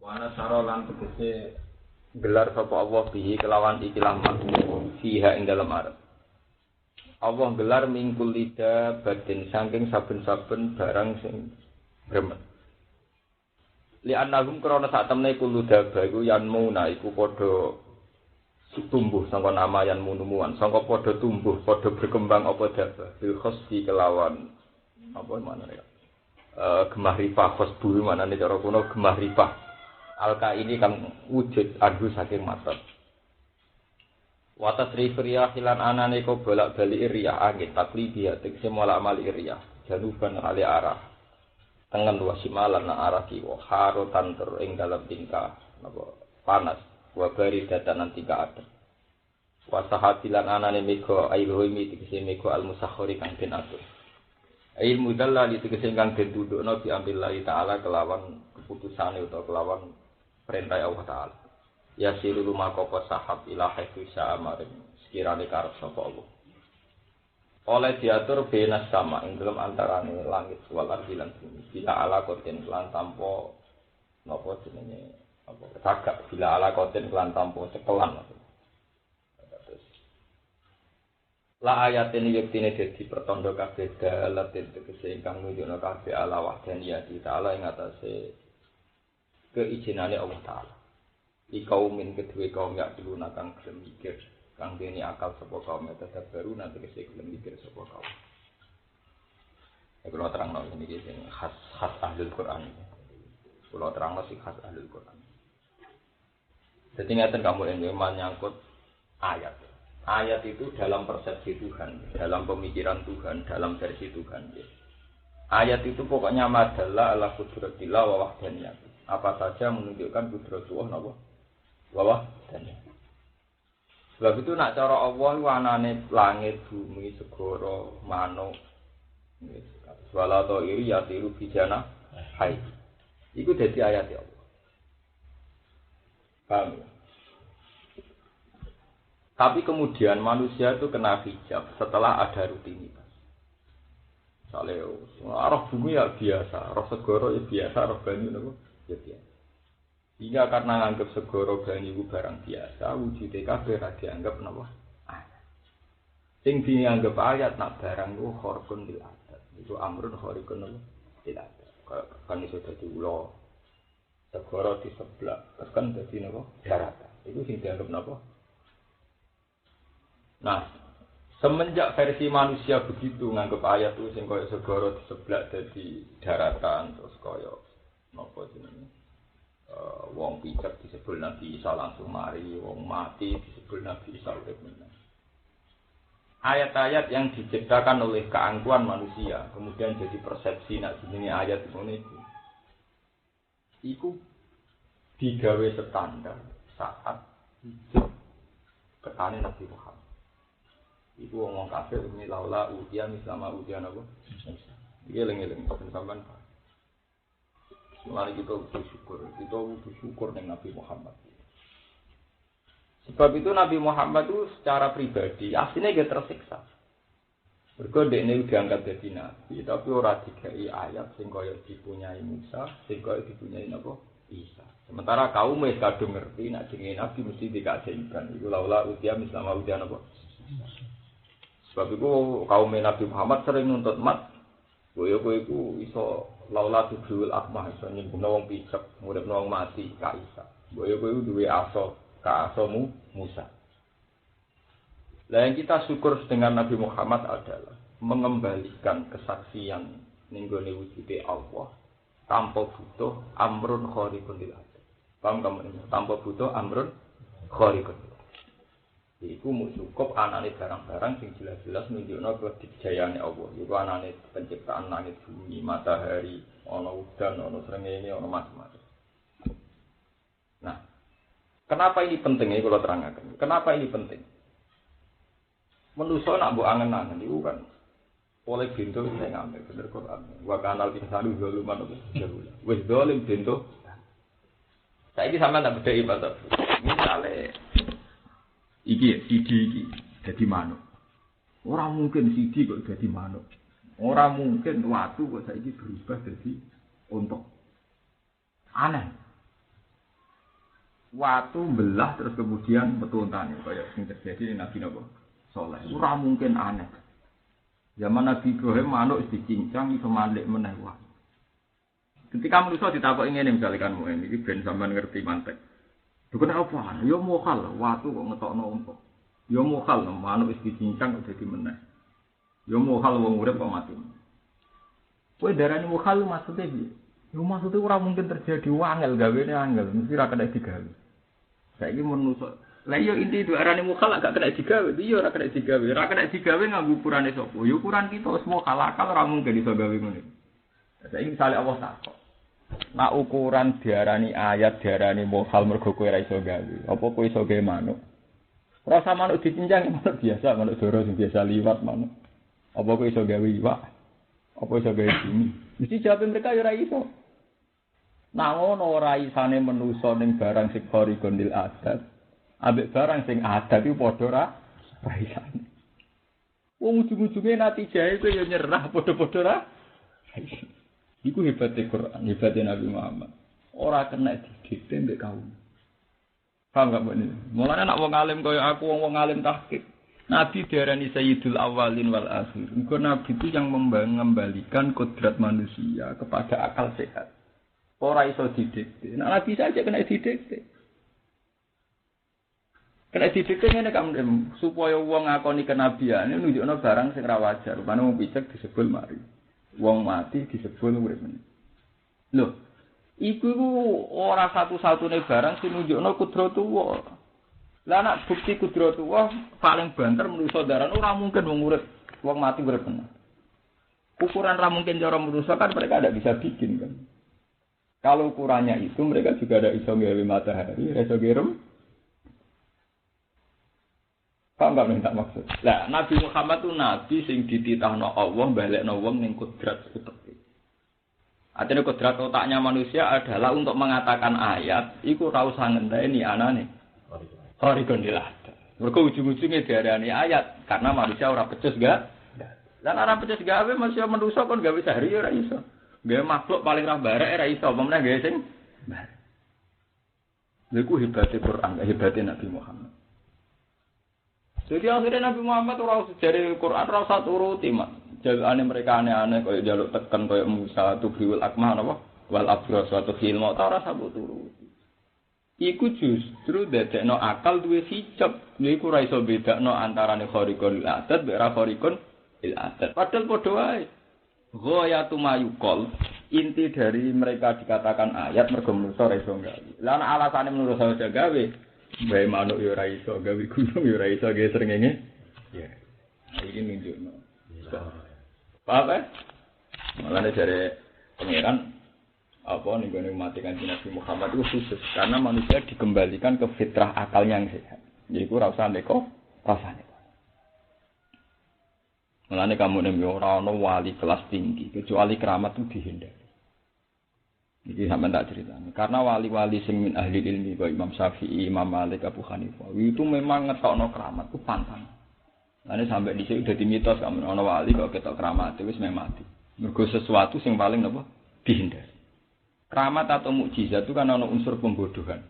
Wana saro lan tegese gelar sapa Allah bihi kelawan ikilah makmum fiha ing dalam arep. Allah gelar mingkul lida badin saking saben-saben barang sing gremet. Li annahum krana sak temne kulo daba iku yanmuna iku padha tumbuh sangka nama yan munumuan sangka padha tumbuh padha berkembang apa daba bil khosfi kelawan apa manane ya gemah rifah khosbu manane cara kuno gemah rifah alka ini kang wujud adu saking matot watas rifriyah hilan anane ko bolak-balik riyah angin taklibiya tegese molak-malik riyah januban ali arah tengen wasimalan arah kiwa harotan ter ing dalam tingkah napa panas wa bari datanan tingkah adem wa sahatilan anane mega ailhumi tegese mega al-musakhkhari kang den atur ilmu dalal tegese kang den dudukna bi ambillahi taala kelawan keputusane utawa kelawan perintah Allah taala ya siru lumaka sahab ila haitsu sa'amarin sekirane karep sapa Allah oleh diatur benas sama ing dalam antarane langit wal ardi lan bumi bila ala koten lan tampa napa jenenge apa cagak bila ala koten lan tampa cekelan terus la ayatin yektine dadi pertanda kabeh dalatin tegese ingkang nunjukna kabeh ala wahdaniyati taala ing atase keijenane Allah taala ikaumin kedue kaum yak dulu nakang gelem mikir kang dene akal sapa kaum tetep baru nanti kese gelem mikir sapa kaum. Kulo terangno niki sing khas ahlul Quran. Kulo terangno sing khas ahlul Quran. Dadi ngaten kamu ini menyangkut ayat. Ayat itu dalam persepsi Tuhan, dalam pemikiran Tuhan, dalam versi Tuhan. Ayat itu pokoknya madalla ala qudratillah wa wahdaniyah. Apa saja menunjukkan qudratullah napa? Wa wahdaniyah. Sebab itu nak cara Allah wanane langit, bumi, segara, manuk. Wala ta iri yatiru bijana hai. Iku dadi ayat ya Allah. Paham ya? Tapi kemudian manusia itu kena hijab setelah ada rutinitas. Misalnya, roh bumi ya biasa, roh segara ya biasa, roh banyu ya biasa. Hingga karena anggap segoro banyu itu barang biasa, wujudnya kabeh dianggap napa? Ayat. Sing dianggap ayat nak barang itu khorkun bil adat. Itu amrun khorikun bil adat. Kan iso dadi ula. Segoro di sebelah, terus kan dadi napa? Daratan. Itu sing dianggap napa? Nah, semenjak versi manusia begitu nganggap ayat itu sing kaya segoro di sebelah dadi daratan, terus kaya napa jenenge? Wong picek disebut Nabi Isa langsung mari, wong mati disebut Nabi Isa urip meneh. Ayat-ayat yang diciptakan oleh keangkuhan manusia, kemudian jadi persepsi nak jenenge ayat ngono iku digawe standar saat hidup ketane Nabi Muhammad. Iku wong kafir ini laula utia mislama utia napa? Iki eling-eling sampean. Mulai kita bersyukur dengan Nabi Muhammad. Sebab itu Nabi Muhammad itu secara pribadi aslinya dia tersiksa. Mergo dekne diangkat dadi nabi, tapi ora dikai ayat sing kaya dipunyai Musa, sing kaya dipunyai napa? Isa. Sementara kaum wis kadung ngerti nek jenenge nabi mesti dikasihkan. Iku laula utia mislama utia napa? Sebab itu kaum Nabi Muhammad sering nuntut mat. Kowe iku iso laula tudul akmah iso nyembunga wong picek, uripno wong mati ka Isa. Kowe duwe aso ka asomu Musa. Lah yang kita syukur dengan Nabi Muhammad adalah mengembalikan kesaksian ning gone wujude Allah tanpa butuh amrun khariqun lil adat. Paham kamu ini? Tanpa butuh amrun khariqun. Iku mung cukup anane barang-barang sing jelas-jelas nunjukno kedijayane Allah. Iku anane penciptaan langit bumi, matahari, ana udan, ana srengenge, ana macam-macam. Nah, kenapa ini penting iki kula terangaken. Kenapa ini penting? Manusa nak mbok angen-angen iku kan oleh bintu sing ngambil bener Quran. Wa kanal insanu zaluman jahul. Wis zalim bintu. Saiki sampean tak bedheki Pak. Misale iki sidi iki dadi manuk. Ora mungkin sidi kok dadi manuk. Ora mungkin watu kok saiki berubah dadi unta. Aneh. Watu belah terus kemudian betuntane kaya sing terjadi Nabi napa Saleh. Ora mungkin aneh. Zaman Nabi Ibrahim manuk dicincang iso malik meneh wae. Ketika manusia ditakoki ngene misalnya kan iki ben sampean ngerti mantek. Dukun apa? Ya mokal watu kok ngetokno unta. Ya mokal manuk wis dicincang kok dadi meneh. Ya mokal wong urip kok mati. Kowe darani mokal maksudnya piye? Ya maksudnya ora mungkin terjadi wangel gawene angel, mesti ra kena digawe. Saiki manusa. Lah iya inti darani mokal gak kena digawe, iya ora kena digawe. Ora kena digawe nganggo ukurane sapa? Ya ukuran kita semua kalakal ora mungkin iso gawe ngene. Saiki misale Allah takok. Nak ukuran diarani ayat diarani mokal mergo kowe ora iso gawe. Apa kowe iso gawe manuk? Rasa manuk dicincang manuk biasa, manuk doro sing biasa liwat manuk. Apa kowe iso gawe iwak? Apa iso gawe bumi? Mesti jawab mereka ya ora iso. Nah ngono ora isane manusa ning barang sing khariqul adat. Ambek barang sing adat iku padha ora isane. Wong ujung-ujunge natijahe kowe ya nyerah padha-padha ora. Iku hebatnya Quran, hebatnya Nabi Muhammad. Ora kena didikte mbek kaum. Paham gak mbak ini? Mulanya nak wong alim kaya aku, wong alim tahqiq. Nabi diarani Sayyidul Awalin wal Akhir. Engko Nabi itu yang mengembalikan kodrat manusia kepada akal sehat. Ora iso didikte. Nah, Nabi saja kena didikte. Kena didikte ngene kamu supaya wong ngakoni kenabiane nunjukno barang sing ra wajar. Rupane wong picek disebul mari. Wong mati disebul urip meneh. Lho, iku ora satu-satune barang sing nunjukno kudratullah. Lah nek bukti kudratullah paling banter manusa daran ora mungkin wong urip, wong mati urip meneh. Ukuran ra mungkin cara manusa kan mereka tidak bisa bikin kan. Kalau ukurannya itu mereka juga ada iso gawe matahari, iso gerem. Paham gak minta maksud? Lah Nabi Muhammad itu nabi sing dititahno Allah balekno wong ning kodrat utek. Artinya kodrat otaknya manusia adalah untuk mengatakan ayat iku ora usah ngenteni anane. Khariqul adat. Mergo ujung-ujunge diarani ayat karena manusia ora pecus gak. Lan ora pecus gawe manusia manusa kon gawe sehari ora iso. Gawe makhluk paling ra barek ora iso, apa meneh gawe sing barek. Lha ku hebate Quran, hebate Nabi Muhammad. Jadi akhirnya Nabi Muhammad ora usah jare Quran ora usah turuti mak. Jalane mereka aneh-aneh kaya jaluk tekan kaya Musa tubriul akmah napa wal abra suatu hilma ora usah turuti. Iku justru dadekno akal duwe sicep. Niku ora iso bedakno antarane khariqul adat mek ora khariqul adat. Padahal padha wae. Ghayatu mayuqal inti dari mereka dikatakan ayat mergo manusa ora iso gawe. Lah ana alasane manusa ora gawe. Bae manuk yo ora iso gawe gunung yo ora iso gawe srengenge. Ya. Iki nunjukno. Paham ya? Mulane jare pangeran apa ning gone mati Kanjeng Nabi Muhammad itu khusus karena manusia dikembalikan ke fitrah akalnya yang sehat. Jadi ora usah neko rasane. Mulane kamu ning ora ana wali kelas tinggi kecuali keramat itu dihindari. Iki sampeyan tak critani. Karena wali-wali sing min ahli ilmi kaya Imam Syafi'i, Imam Malik, Abu Hanifah, itu memang ngetokno keramat ku pantang. Lane sampai dhisik udah dimitos kamu ana wali kok ketok keramat wis mati. Mergo sesuatu sing paling napa dihindari. Keramat atau mukjizat itu kan ana unsur pembodohan.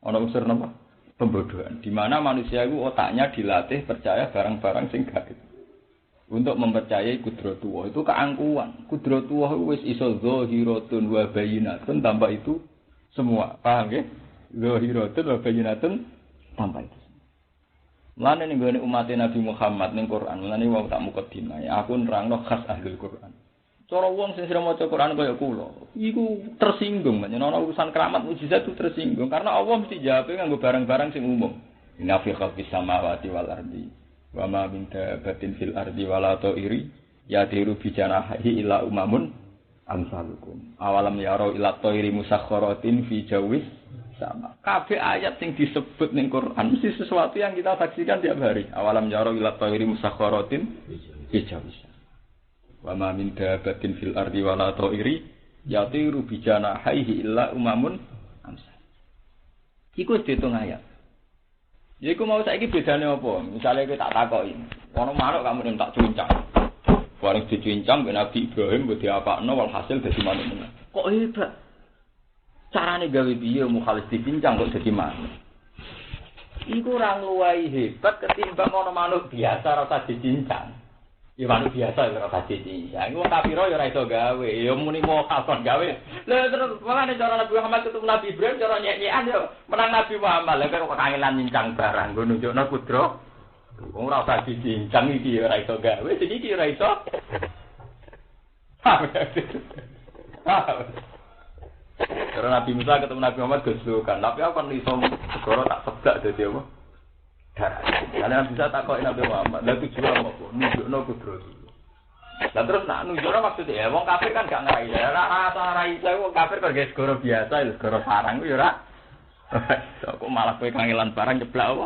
Ana unsur napa? Pembodohan. Di mana manusia itu otaknya dilatih percaya barang-barang sing gaib. Untuk mempercayai kudratullah itu keangkuhan. Kudratullah wis iso zahiratun wa bayyinatun tanpa itu semua. Paham nggih? Zahiratun wa bayyinatun tanpa itu. Lan ning gone umat Nabi Muhammad ning Quran, lan wong tak mukadimah. Aku nerangno khas ahli Quran. Cara wong sing sira maca Quran kaya kula, iku tersinggung, ana urusan keramat mukjizat itu tersinggung karena Allah mesti jawab nganggo barang-barang sing umum. Inna fi khalqis samawati wal ardi wa ma min dabatin fil ardi wala ta'iri yatiru bi janahi ila umamun amsalukum awalam yaro ila ta'iri musakhkharatin fi jawis sama kabeh ayat sing disebut ning Quran mesti sesuatu yang kita saksikan tiap hari awalam yaro ila ta'iri musakhkharatin fi jawis wa ma min dabatin fil ardi wala ta'iri yatiru bi janahi ila umamun amsal iku diitung ayat. Ya iku mau saiki bedane apa? Misale kowe tak takoki, ana manuk kamu ning tak cuncang. Bareng dicuncang ben Nabi Ibrahim mbok diapakno walhasil dadi manuk meneh. Kok hebat? Carane gawe piye mukhalis dicincang kok dadi manuk. Iku ora luwih hebat ketimbang ana manuk biasa ora usah dicincang. Ya manuk biasa ora usah dicincang. Iku kafir ya ora iso gawe. Ya muni mokal kon gawe. Lah terus malah cara Nabi Muhammad ketemu Nabi Ibrahim cara nyek-nyekan yo menang Nabi Muhammad. Lah kok kangelan nincang barang nggo nunjukno kudro. Wong ora usah dicincang iki ora iso gawe. Iki ora iso. Karena Nabi Musa ketemu Nabi Muhammad geslukan, tapi aku kan iso segoro tak sebak dadi apa? Darah. Karena Nabi Musa takoki Nabi Muhammad, lha tujuan apa? Nunjukno kudro. Lah terus nak nunjukno maksudnya ya wong kafir kan gak ngerai. Ya rasa rai wong kafir kok segoro biasa, segoro sarang yo ora. Kok malah kowe kangelan barang jeblak apa?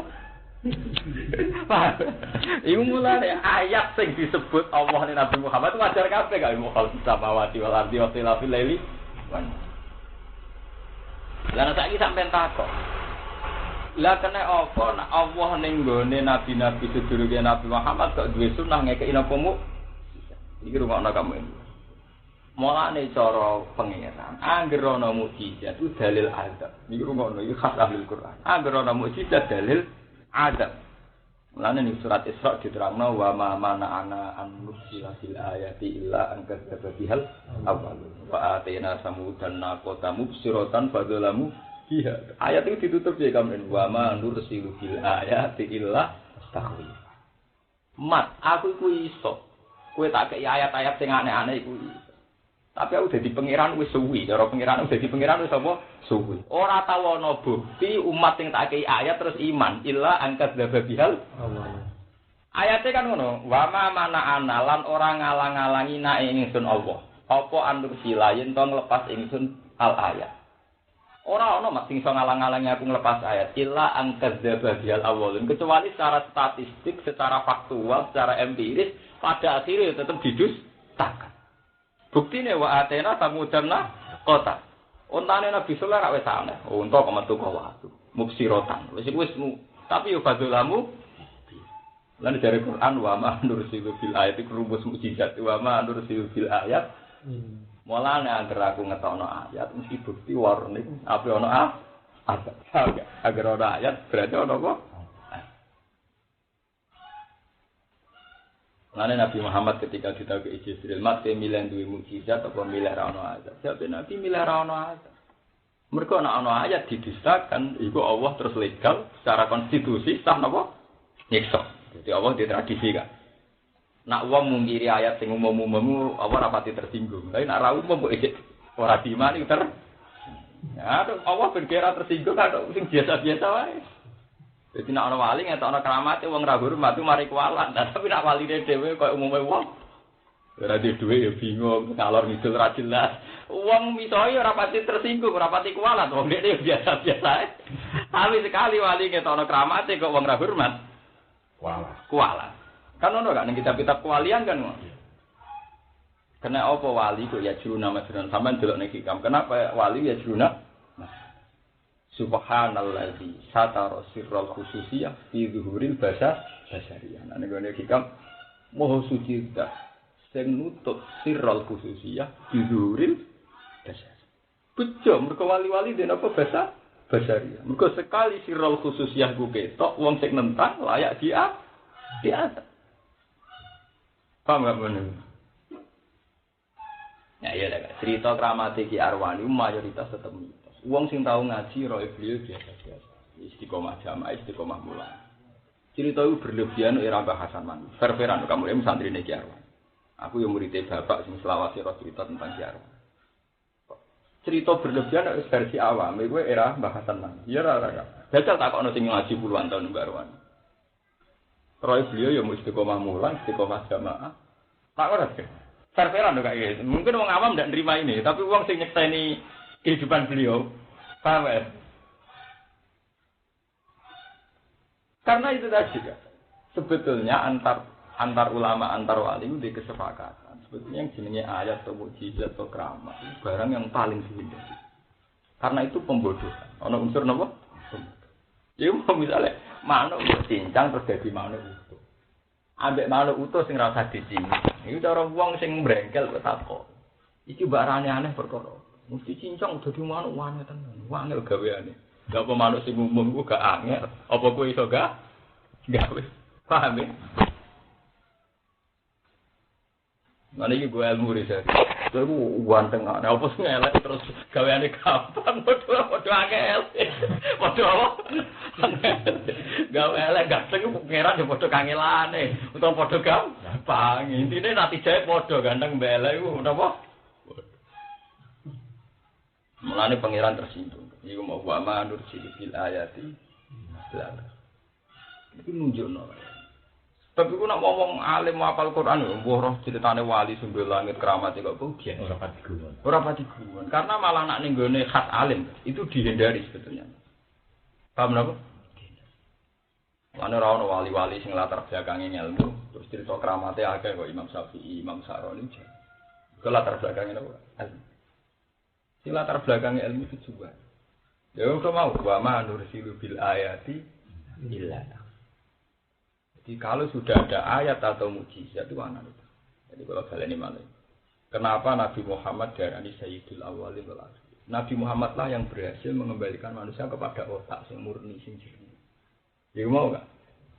Iku mulane ayat sing disebut Allah ning Nabi Muhammad wajar kabeh gak mukhalif samawati wal ardi wa tilafil laili. Lah saiki sampean takok. Lah kena apa nek Allah ning gone nabi-nabi sedurunge Nabi Muhammad kok duwe sunah ngekeki napa mu? Iki rungokno kamu. Mulane cara pengiran, anggere ana mukjizat itu dalil adab. Niki rungokno iki khas ahli Quran. Anggere ana mukjizat dalil adab. Mulane ning surat Isra diterangno wa ma ana an nusila fil ayati illa an kadzdzaba bihal awwal wa atina samudan naqata mubsiratan fadzalamu biha. Ayat itu ditutup ya kamen wa ma nursilu fil ayati illa takhwif. Mat aku iku iso. Kowe tak kei ayat-ayat sing aneh-aneh iku iso. Tapi aku dadi pangeran wis suwi, cara pangeran dadi pangeran wis apa? Suwi. Ora tau ana bukti umat sing tak kei ayat terus iman illa angkat dzababihal Allah. Ayate kan ngono, wa ma mana analan ora ngalang-alangi nek ingsun Allah. Apa andur silayen to nglepas ingsun al ayat. Ora ana mak sing iso ngalang-alangi aku nglepas ayat illa angkat dzababihal Allah. Kecuali secara statistik, secara faktual, secara empiris pada akhirnya tetap didustakan. Buktine wa atena samudanna kota. Ontane Nabi Sulaiman ra wis aneh. Unta kok metu kok watu. Mubsirotan. Wis tapi yo badulamu. Lan dari Quran wa ma nursilu bil ayati rumus mukjizat wa ma nursilu bil ayat. Mulane anger aku ngetokno ayat mesti bukti warne apa ono ada. Agar ono ayat berarti ono apa? Lalu Nabi Muhammad ketika ditakuti Jibril, mat milih duwe mukjizat apa milih ra ono ayat? Jawab Nabi milih ra ono ayat. Mergo ana ono ayat didustakan, iku Allah terus legal secara konstitusi sah napa? Nyiksa. Jadi Allah di tradisi kan. Nak wong mungkiri ayat sing umum-umum Allah rapati tersinggung. Tapi nak ra umum kok ora dimani ter. Ya, Allah berkira tersinggung kan sing biasa-biasa wae. Jadi nak ana wali ngetokno keramate wong ra hormat mari kualat. Nah, tapi nak waline dhewe koyo umume wong. Ora di dhuwit ya bingung, ngalor ngidul ra jelas. Wong misoe ora pati tersinggung, ora pati kualat. Wong dhekne biasa-biasa ae. Tapi sekali wali ngetokno keramate kok wong ra hormat. Kualat. Kan ono gak ning kitab-kitab kewalian kan. Kena apa wali kok ya juruna majrun sampean delok ning hikam. Kenapa wali ya juruna? Subhanalladzi satara sirral khususiyah fi zuhuril basariyah. Nek ngene hikam moho suci dak sing nutup sirral khususiyah fi zuhuril basariyah. Bejo mergo wali-wali den apa basariyah. Mergo sekali sirral khususiyah ku ketok wong sing nentang layak dia. Paham gak bener? Ya iya lah, cerita kramate Ki Arwani mayoritas tetep mitos. Wong sing tau ngaji roe beliau biasa-biasa. Istiqomah jamaah, istiqomah mulan. Cerita itu berlebihan era Mbah Hasan Man. Ververan kamu yang santrine Ki Arwani. Aku yang muridé bapak sing selawase cerita tentang Ki Arwani. Cerita berlebihan versi awam, iku era Mbah Hasan Man. Ya ora. Dajal takokno sing ngaji puluhan tahun Mbah Arwani. Roy beliau yang istiqomah mulan, istiqomah jamaah. Tak ora sih. Ververan kok kayak gitu. Mungkin orang awam tidak nerima ini, tapi uang sing nyekseni kehidupan beliau, paham ya? Karena itu tadi kan. Sebetulnya antar ulama, antar wali itu di kesepakatan. Sebetulnya yang jenenge ayat atau mukjizat atau keramat itu barang yang paling dihindari. Karena itu pembodohan. Ono unsur napa? Ya misalnya manuk cincang terus dadi manuk utuh. Ambek manuk utuh sing ra usah dicincang. Iku cara wong sing mbrengkel kok takok. Iki barane aneh perkara. Mesti cincang dadi manuk wangi tenan. Wangel gaweane. Gak apa manuk sing umum ku gak angel. Apa kowe iso gak gawe? Paham ya? Mana iki gue ilmu riset. Kowe ku ganteng ana apa sing elek terus gaweane gampang padha angel. Padha apa? Gawe elek ganteng pengeran yo padha kangelane utawa padha gampang. Intine natijae padha ganteng mbelek iku napa? Mulane pangeran tersinggung. Iku mau wa manur bil ayati. Iku nunjukno. Tapi ku nak ngomong alim hafal Quran yo mbuh roh critane wali sumber langit keramat kok biyen ora pati guyon. Ora pati guyon karena malah nak ning gone khas alim itu dihindari sebetulnya. Paham napa? Ana ora ono wali-wali sing latar belakange ilmu terus cerita keramate akeh kok Imam Syafi'i, Imam Sa'roni. Itu latar belakangnya napa? Ilmu. Sing latar belakangnya ilmu itu juga. Ya kok mau wa ma nursilu bil ayati illa. Jadi kalau sudah ada ayat atau mukjizat itu anak itu. Jadi kalau kalian ini malah. Kenapa Nabi Muhammad darani Sayyidul Awwalin wal Akhirin? Nabi Muhammad lah yang berhasil mengembalikan manusia kepada otak sing murni sing jernih. Ya mau enggak?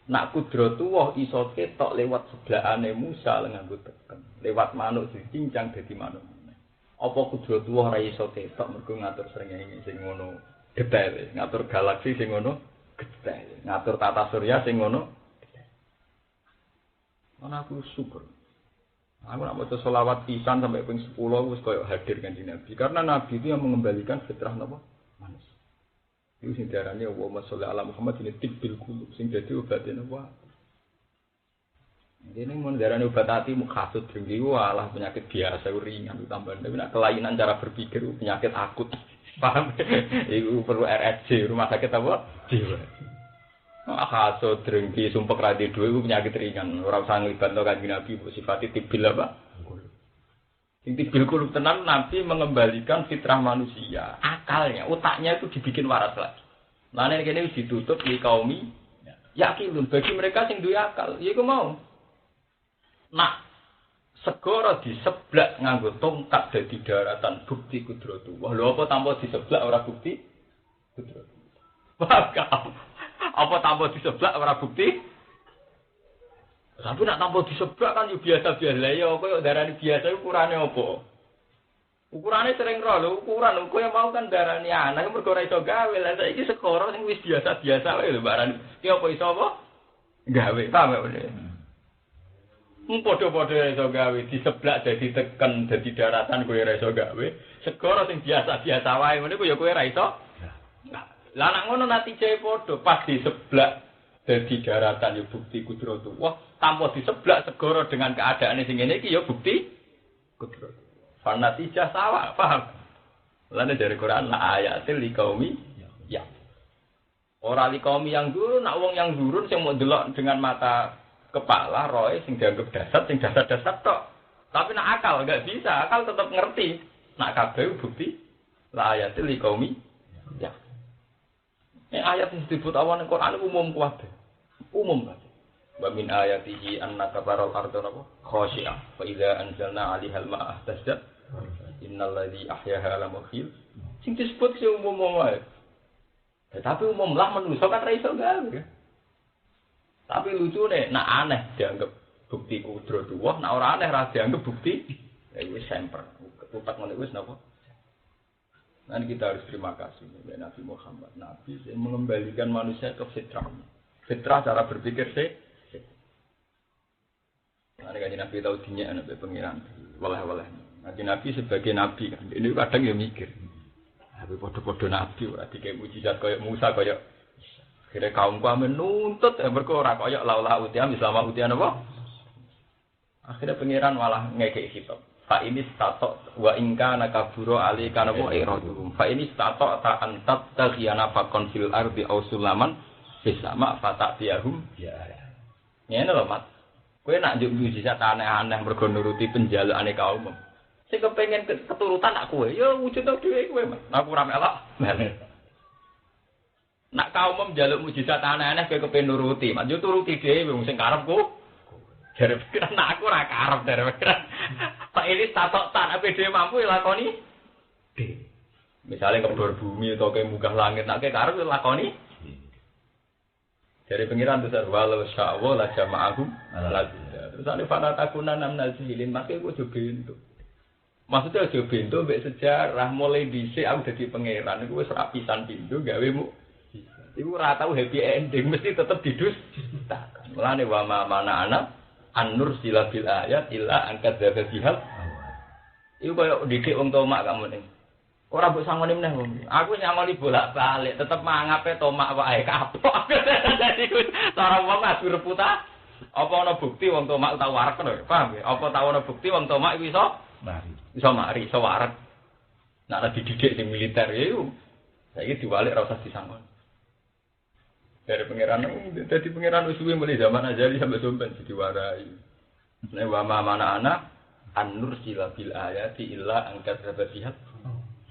Nak kudratullah iso ketok lewat sebelahane Musa nganggo teken. Lewat manuk dicincang dadi manuk. Apa kudratullah ora iso ketok mergo ngatur srengenge sing ngono detail, ngatur galaksi sing ngono detail, ngatur tata surya sing ngono. Ana aku syukur. Aku nak maca selawat pisan sampai ping 10 wis koyo hadir kanjeng Nabi. Karena Nabi itu yang mengembalikan fitrah napa? Manusia. Iku sing diarani Allahumma sholli ala Muhammad ini tibbil qulub sing dadi obate napa? Dene mun diarani obat ati mukhasud dengki walah penyakit biasa ringan tambah tapi nak kelainan cara berpikir penyakit akut. Paham? Iku perlu RSC rumah sakit apa? Jiwa. Hasud, drengki, sumpek radi dua itu penyakit ringan. Orang usah nglibatno kanjeng Nabi sifat tibil apa? Sing tibil kulub tenan Nabi mengembalikan fitrah manusia. Akalnya, otaknya itu dibikin waras lagi. Lane kene wis ditutup li kaumi yakinun bagi mereka sing duwe akal. Ya iku mau. Nak segara diseblak nganggo tongkat dadi daratan bukti kudratullah. Lho apa tanpa diseblak ora bukti kudratullah. Bakal apa tanpa diseblak ora bukti? Tapi nak tanpa diseblak kan yo biasa-biasa. Lah ya koyo darani biasa ukurane apa? Ukurane sering ro lho, ukuran koyo mau kan darani anak mergo ora iso gawe. Lah saiki sekoro sing wis biasa-biasa wae lho barani. Ki apa iso apa? Gawe, paham ya? Padha-padha iso gawe, diseblak dadi teken dadi daratan kowe ora iso gawe. Sekoro sing biasa-biasa wae ngene ku ya kowe ora iso. Lah nek ngono natijae padha pas diseblak dadi daratan ya bukti kudratullah, tanpa diseblak segara dengan keadaane sing ngene iki ya bukti kudratullah. Fa natijah sawa, paham? Lan dari Quran la ayatil liqaumi ya. Ora liqaumi yang durun, nek wong yang durun sing mau delok dengan mata kepala roe sing dianggap dasar sing dasar-dasar tok. Tapi nek akal enggak bisa, akal tetap ngerti. Nek kabeh bukti la ayatil liqaumi ya. Ayat yang disebut awan Quran umum kabeh. Umum kabeh. Wa min ayatihi annaka taral ardha khashi'ah fa idza anzalna 'alaiha al-ma'a ihtazzat innal ladzi ahyaha la muhyil. Sing disebut sing umum wae. Tapi umum lah manusa kan ra iso gawe. Tapi lucune nak aneh dianggap bukti kudratullah, nak ora aneh ra dianggap bukti. Ya wis semper. Ketupat ngene wis napa? Nanti kita harus terima kasih kepada Nabi Muhammad. Nabi yang mengembalikan manusia ke fitrahnya. Fitrah cara berpikir sih. Nanti kan Nabi tahu dinya anak pengiran. Walah. Nanti Nabi sebagai Nabi kan. Ini kadang ya mikir. Tapi podo-podo Nabi. Berarti kayak mujizat kayak Musa kayak. Kira kaum kami nuntut. Berkorak kayak laulah utiam. Selama utian apa? Akhirnya pengiran malah ngekek hitam. Fa ini statok wa ingka nakaburo ali kana wa iradum. Fa ini statok ta antat taghiyana fakon fil ardi aw sulaman bisama fatatiyahum ya. Ngene lho, Mat. Kowe nak njuk mujizat aneh-aneh mergo nuruti penjalukane kaum. Sing kepengin keturutan nak kowe, ya wujud dhewe kowe, Mat. Aku ora melok. Nak kaum njaluk mujizat aneh-aneh kowe kepengin nuruti, Mat. Yo turuti dhewe wong sing karepku. Dari pikiran aku ora karep dari pikiran. Pak ini statok tan apa dhewe mampu lakoni? D. Misalnya ngebor bumi atau kayak munggah langit, nak kayak karep lakoni. Dari pengiran besar walau sya'wa la jama'ahum lagi. Terus ada fala takunan amnal silin, makanya gue coba bentuk. Maksudnya coba bentuk mbek sejarah mulai dhisik aku dadi pengiran, gue serapisan pintu gawe mu. Iku ora tau happy ending, mesti tetep didustakan. Mulane wa mana ana an-nur silabil ayat illa angkat dzabihal. Iku koyo didik wong tomak kamu ning. Ora mbok sangoni meneh wong. Aku nyangoni bolak-balik, tetep mangape tomak wae kapok. Dadi cara wong adu reputa. Apa ana bukti wong tomak tau warek lho, paham ya? Apa tau ana bukti wong tomak iku iso mari. Iso mari, iso warek. Nek dididik sing militer ya iku. Saiki diwalik ora usah disangoni. Dari pangeran, dari pangeran usuwe mulai zaman Azali sampai Sompen diwarai. Nek wa mana anak an-nur silabil ayati illa angkat dzabihal.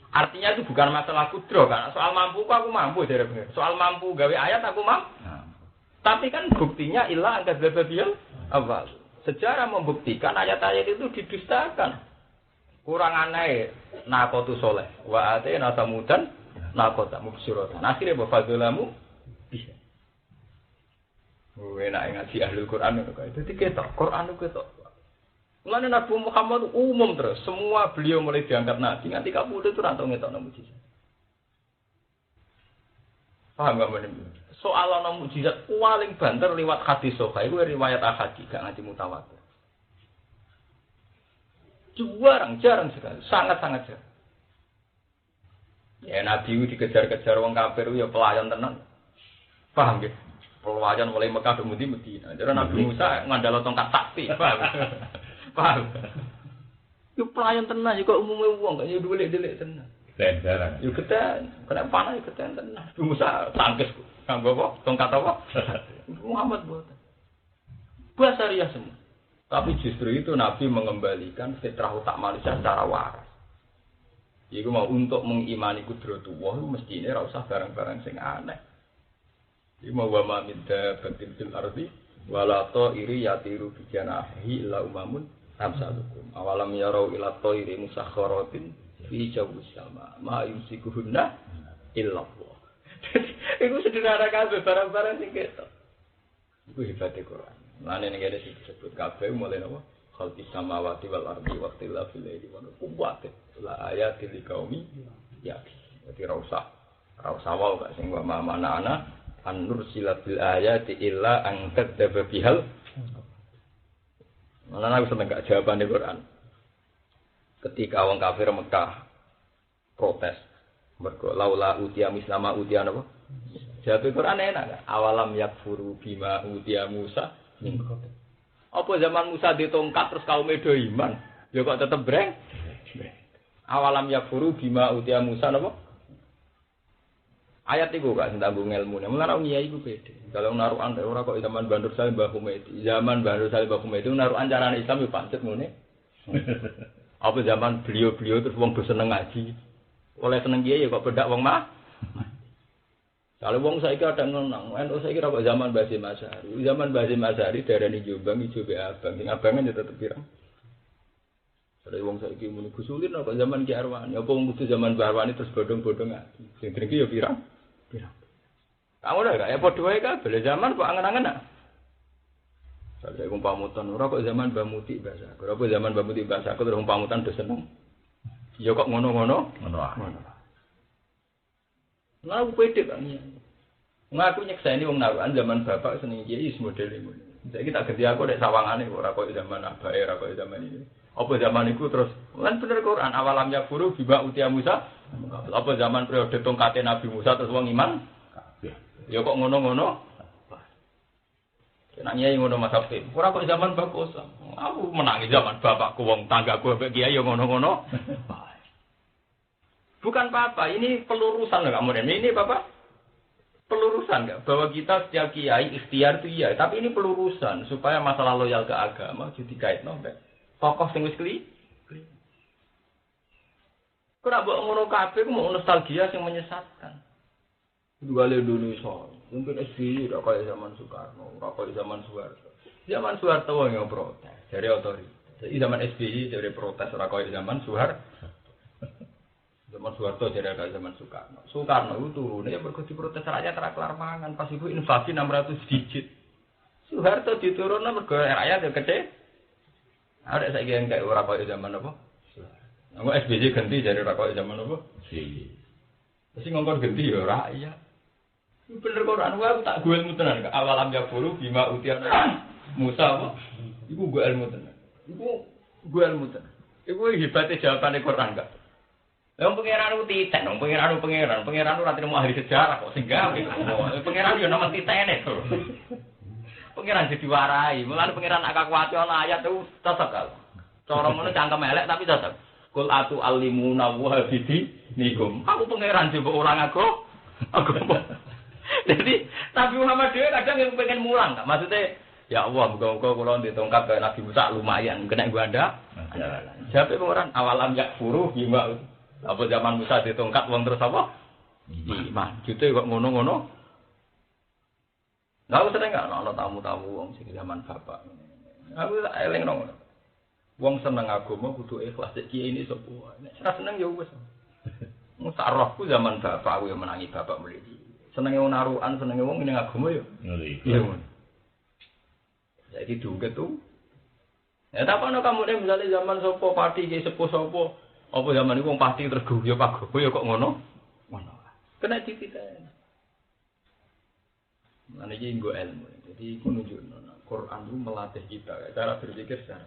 Artinya itu bukan masalah kudro kan. Soal mampu aku mampu dari pengen. Soal mampu gawe ayat aku mampu. Tapi kan buktinya ilah angkat dzabihal awal. Sejarah membuktikan ayat-ayat itu didustakan. Kurang aneh nakotu soleh. Wa atena samudan nakota mubsyiratan. Akhirnya bafadzulamu bisa. Enak ngaji ahli Quran itu kayak. Jadi ketok Quran itu ketok. Mulane Nabi Muhammad umum terus, semua beliau mulai diangkat nabi nganti kabudut itu rantau ngetokno mukjizat. Paham gak meneh? Soal ana mukjizat paling banter liwat hadis sahih iku riwayat ahadi gak ngaji mutawatir. Jarang sekali, sangat jarang. Ya Nabi itu dikejar-kejar wong kafir ya pelayan tenan. Paham nggih? Pelayan mulai Mekah ke Madinah. Jadi Nabi Musa ngandalo tongkat sakti, paham? Paham? Yo pelayan tenan yo kok umume wong kok yo dhuwit-dhuwit tenan. Jarang. Yo keten, kena panah yo keten tenan. Musa tangkes kanggo apa? Tongkat apa? Muhammad buatan. Basariah semua. Tapi justru itu Nabi mengembalikan fitrah utak manusia secara waras. Iku mau untuk mengimani kudratullah mestine ora usah barang-barang sing aneh. Iku mau wa min dabatin fil ardi wala ta'iri yatiru bi janahi illa umamun amsalukum. Awalam yarau ila ta'iri musakhkharatin fi jawis sama ma yumsikuhunna illa Allah. Iku sederhana kabeh barang-barang sing ketok. Iku hebate Quran. Lane nek ada sing disebut kabeh mulai napa? Khalqis samawati wal ardi wa ikhtilafil laili wan nahari la ayatil liqaumi ya. Dadi ra usah wae gak sing wa mana ana an-nur silabil ayati illa an kadzdzaba bihal. Mana aku seneng gak jawabane Quran. Ketika wong kafir Mekah protes mergo laula utia mislama utia napa? Jawab Quran enak gak? Awalam yakfuru bima utia Musa. Apa zaman Musa ditongkat terus kaum do iman? Ya kok tetep breng? Awalam yakfuru bima utia Musa napa? Ayat iku gak tanggung ilmune. Mulane ngiyai iku pede. Kalau narukan ora kok zaman Bandur Salim Mbah Humaydi. Zaman Bandur Salim Mbah Humaydi narukan carane Islam yo pancet ngene. Apa zaman beliau-beliau terus wong do seneng ngaji. Oleh seneng kiai ya kok bedak wong mah. Kalau wong saiki ada ngenang, eno saiki ora kok zaman Basim Asy'ari. Zaman Basim Asy'ari darani Jombang ijo be abang. Sing abangan ya tetep pirang. Ada wong saiki muni gusulin kok zaman Ki Arwani. Apa wong kudu zaman Mbah Arwani terus bodong-bodong ati. Sing drengki ya pirang. Pirang. Kamu ora gak ya padha wae kabeh zaman kok angen-angen ah. Saya pamutan ora kok zaman Mbah Muti bahasa. Ora kok zaman Mbah Muti bahasa aku terus pamutan do seneng. Ya kok ngono-ngono? Ngono. Nah, aku pede kan ya. Ngaku nyekseni wong narukan zaman bapak seneng kiai model ini. Saiki tak ganti aku nek sawangane ora kok zaman abae ora kok zaman ini. Apa zaman iku terus lan bener Quran awalam yakfuru biba utia Musa. Apa zaman periode tongkate Nabi Musa terus wong iman? Ya kok ngono-ngono? Nek nyai ngono Mas Afif. Ora kok zaman bapak Usam. Aku menangi zaman bapakku wong tanggaku mbek kiai ya ngono-ngono. Bukan apa-apa, ini pelurusan loh kamu. Ini apa? Pelurusan enggak? Bahwa kita setiap kiai ikhtiar itu iya, tapi ini pelurusan supaya masalah loyal ke agama jadi kait nombek. Tokoh sing wis kli. Kok mbok ngono kabeh mau nostalgia sing menyesatkan. Dua le Indonesia, mungkin SBY udah kayak zaman Soekarno, udah kayak zaman Soeharto. Zaman Soeharto yang protes, dari otoritas. Jadi zaman SBY dari protes udah kayak zaman Soeharto. Zaman Soeharto jadi ada zaman Soekarno. Soekarno itu turunnya mergo diprotes rakyat ra kelar mangan pas iku inflasi 600 digit. Soeharto diturunno mergo rakyat yo gede. Ada saiki yang kayak ora koyo zaman apa? Aku SBY ganti jadi ora koyo zaman apa? Mesti ngongkon ganti ya rakyat. Itu bener Quran aku tak gue ilmu tenan awalam ya buru bima utiana Musa apa? Iku gue ilmu tenan. Iku gue ilmu tenan. Iku hebatnya jawabane Quran enggak? Wong pangeran ku titen, wong pangeran ora trimo ahli sejarah kok sing gawe. Pangeran yo nama titene to. Pangeran diwarai, mulane pangeran akak kuwate ana ayat itu cocok kal. Cara ngono cangkem elek tapi cocok. Kul atu alimuna wa bidi nikum. Aku pangeran mbok ulang agama. Jadi Nabi Muhammad dhewe kadang yang pengen mulang, Kak. Maksudnya ya Allah, muga-muga kula ditongkat kaya Nabi Musa lumayan kena gua anda. Siapa pangeran awalam yakfuru bima apa zaman Musa ditongkat wong terus apa? Iman. Gitu kok ngono-ngono. Lah aku seneng gak ana tamu-tamu wong sing zaman bapak. Aku eling nang ngono. Wong seneng agama kudu ikhlas iki ini sapa wae. Nek ora seneng ya wis. Musarrafku zaman bapak aku yang menangi bapak mriki. Senenge wong narukan, senenge wong ning agama ya. Iya. Saiki duket tuh. Ya tak ana kamu nek misale zaman sapa pati iki sepuh sapa apa zaman iku wong pasti terguyu pagowo ya kok ngono? Ngono. Kena dititeni. Lan iki nggo ilmu. Jadi iku nunjukno Quran itu melatih kita cara berpikir secara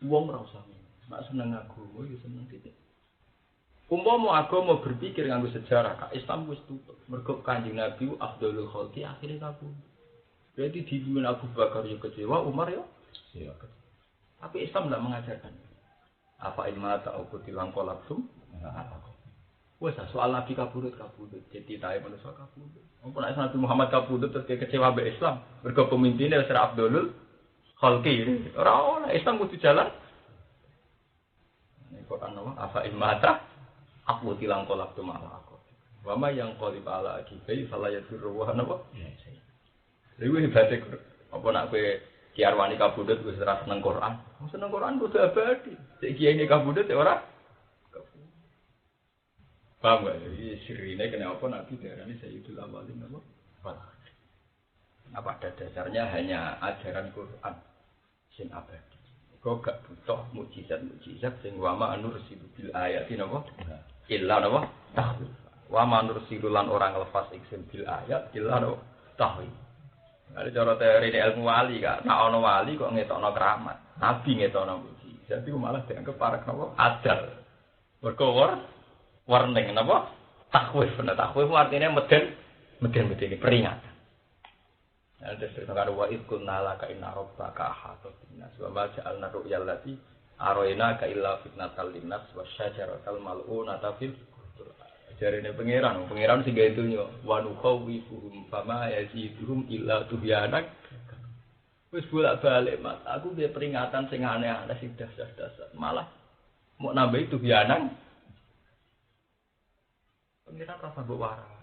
wong ora usah. Mak seneng agama ya seneng titik. Umpama agama berpikir nganggo sejarah, Kak Islam wis tutup. Mergo Kanjeng Nabi afdhalul khalqi akhire kabur. Berarti dibimbing Abu Bakar ya kecewa, Umar ya? Iya. Tapi Islam tidak mengajarkan. Apa ilmu atau kutilang kolapsum? Wes soal Nabi kabudut. Jadi tae manusia kabudut. Ampun nek Nabi Muhammad kabudut terus kecewa mbek Islam. Mergo pemimpinnya wis ra Abdul Khalqi. Ora oleh Islam kudu jalan. Nek Quran apa ilmu aku tilang kolapsum ala aku. Wa ma yang qalib ala akibai fala yadur wa napa? Lha hebate apa nak kowe Ki Arwani kabudut wis ora seneng Quran. Seneng Quran kudu abadi. Sik kiai kabudut ya ora. Paham gak? Jadi sirine kenapa Nabi darani Sayyidul Awwalin apa? Pada dasarnya hanya ajaran Quran sing abadi. Kok gak butuh mukjizat sing wa ma nursilu bil ayatin apa? Illa apa? Tahwil. Wa ma nursilu lan orang lepas iksin bil ayat illa apa? Tahwil. Ada cara teori ilmu wali Kak. Nek ana wali kok ngetokno keramat. Nabi ngetokno mukjizat iku malah dianggap parek napa? Adal. Mergo warning napa? Takhwif. Nah, takhwif artinya meden peringatan. Ada cerita karo wa ikul nalaka inna rabbaka hatta binnas wa ma ja'alna ru'yal lati arayna ka illa fitnatal linnas wa syajaratal mal'unata fil jarene pangeran sing gawe donya wa nukhawwifuhum fama yaziduhum illa tuhyanak. Wis bolak-balik Mas, aku duwe peringatan sing aneh-aneh sing dasar-dasar. Malah mau nambahi tuhyanak. Pangeran rasa mbok warai.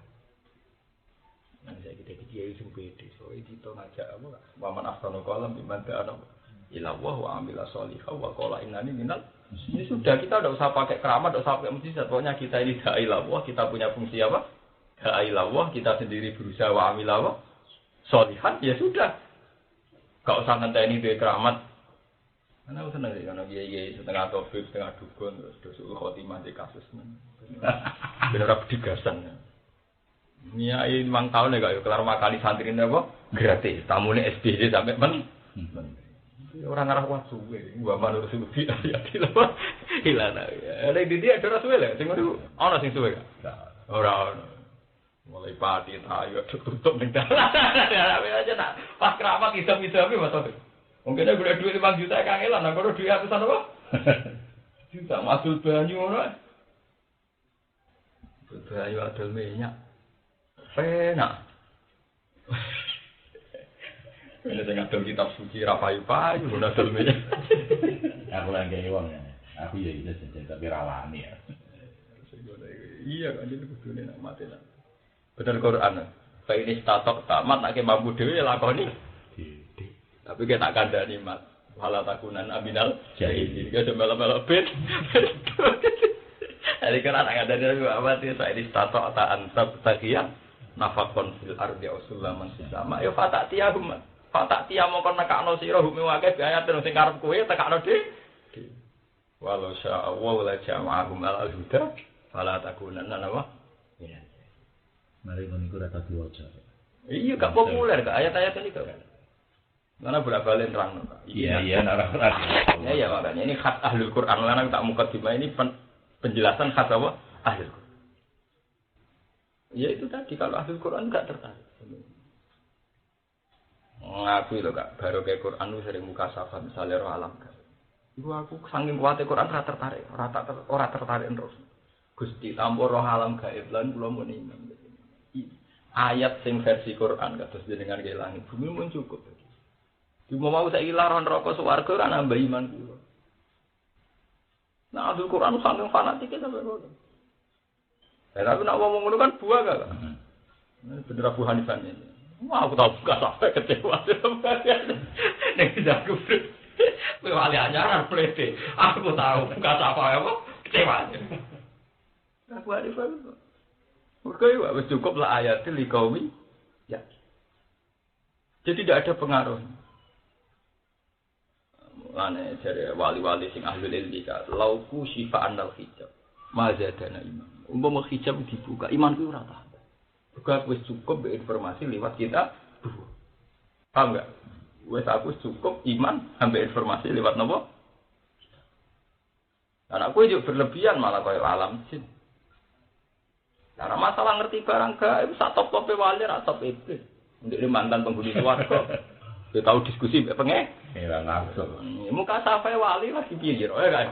Nang saiki dadi kiai sing pede, so iki to ngajak apa? Waman astana qalam bimanta ana ila wa amila sholihah wa qala innani minal. Ini sudah kita tidak usah pakai keramat, tidak usah pakai mukjizat. Pokoknya kita ini da'ilah, kita punya fungsi apa? Da'ilah, kita sendiri berusaha wa amilah sholihan, ya sudah. Gak usah ngenteni duwe keramat. Karena aku senang sih, karena kiai setengah topik, setengah dukun, terus dosul khotimah di kasus. Bener apa digasan. Nyai 5 tahun ya gak kelar makani santri ini apa? Gratis. Tamunya SBY sampai orang arah waktu, gua manur suwi ya dilapa hilana. Ada di dia ada suwe lah, sing ngono ana sing suwe gak? Ora ono. Mulai pati tayo tutup ning dalan. Aja nak pas keramat idam-idame Mas. Mungkin ada duit 5 juta kangelan, nang kono duit ratusan apa? Juta masul banyu ngono. Banyu adol minyak. Penak. Ini saya ngadol kitab suci rapayu-payu, ngadol minyak. Aku lagi wong ya. Aku ya itu saja, tapi rawani ya. Iya kan, jadi kudunya nak mati lah. Bener Quran. Kayak ini statok tamat, nak mampu dewi lakoni. Tapi kita tak kandani mat. Walau takunan aminal jahilin. Kita coba melok-melok ben. Jadi kan anak ada dari apa sih saya di status ataan tabtagian nafakon fil ardi usulaman sama yo fatak tiahum fatak tiah mongkon nekakno sira hum wae ayat sing karep kowe tekakno de walau sya Allah la jama'ahum al huda fala takunanna apa ya mari niku rata diwaca iya gak populer gak ayat-ayat ini kok mana bolak-balik terang iya narang ya makanya ini khas ahlul Quran lan tak mukadimah ini penjelasan khas apa ahlul Quran. Ya itu tadi kalau ahlul Quran enggak tertarik. Ngaku itu kak, baru kayak Quran itu sering muka safat misalnya roh alam kan. Ibu aku saking kuatnya Quran rata tertarik, orang tertarik terus. Gusti tambah roh alam gaib lan kula mun iman. Ayat sing versi Quran kados jenengan ke langit bumi mun cukup. Cuma mau saiki laron neraka swarga ora nambah iman kula. Nah, ahlul Quran saking fanatik sampai ngono. Tapi nak ngomong ngono kan buah gak? Bener Abu Hanifah ini. Wah, aku tahu buka sampai kecewa. Nek jago. Kowe wali ajaran plete. Aku tahu buka sampai apa? Kecewa. Abu Hanifah itu. Mereka wis cukup lah ayatil liqaumi. Ya. Jadi tidak ada pengaruh. Mulane dari wali-wali sing ahlul ilmi ka lauku syifa'an al hijab. Mazadana iman. Umpama hijab dibuka, iman ku ora ta. Buka wis cukup informasi lewat kita. Paham enggak? Wis aku cukup iman sampai informasi lewat napa? Karena aku juga berlebihan malah kaya alam jin. Karena masalah ngerti barang gaib sak top-tope wali ra top iblis. Ndek mantan penghuni swarga. Dia tahu diskusi mbek pengen. Ya langsung. Muka safae wali lagi piye ya kan?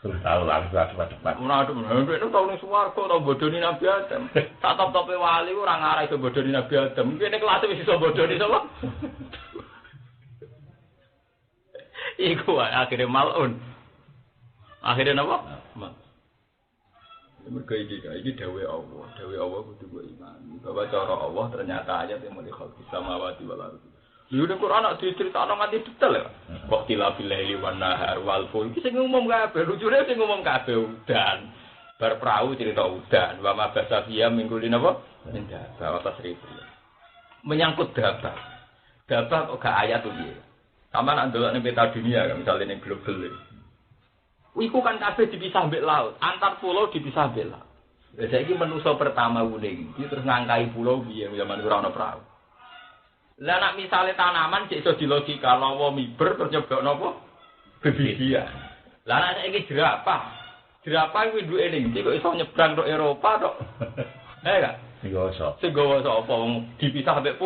Tahu langsung cepat-cepat. Menawa itu tau ning swarga tau bodoni Nabi Adam. Sak top-tope wali ora ngarah iso bodoni Nabi Adam. Mungkin nek kelas wis iso bodoni sapa? Iku akhirnya malun. Akhirnya apa? Mal. Mergo iki dawuh Allah. Dawuh Allah kudu mbok imani. Bahwa cara Allah ternyata ayat yang muni khalqis samawati wal ardi. Lha nek Quran nak diceritakno nganti detail ya. Kok tilabil laili wan nahar wal ful. Iki sing ngomong kabeh, lucune sing ngomong kabeh udan. Bar perahu cerita udan, wa ma basafiya minggulin apa? Mendah, bahwa tasrif. Menyangkut dabah. Dabah kok gak ayat tuh piye? Sama nak ndelok ning peta dunia kan misalnya ning global. Iku kan kabeh dipisah mbek laut, antar pulau dipisah mbek laut. Lah saiki manusa pertama uning, iki terus ngangkai pulau piye zaman ora ana perahu. Lah nek misale tanaman cek iso dilogika lawa miber terus nyebok napa? Bebidia. Lah nek saiki jerapah. Jerapah kuwi duwe ning iki kok iso nyebrang tok Eropa tok. Gak? Sing gowo sapa wong dipisah mbek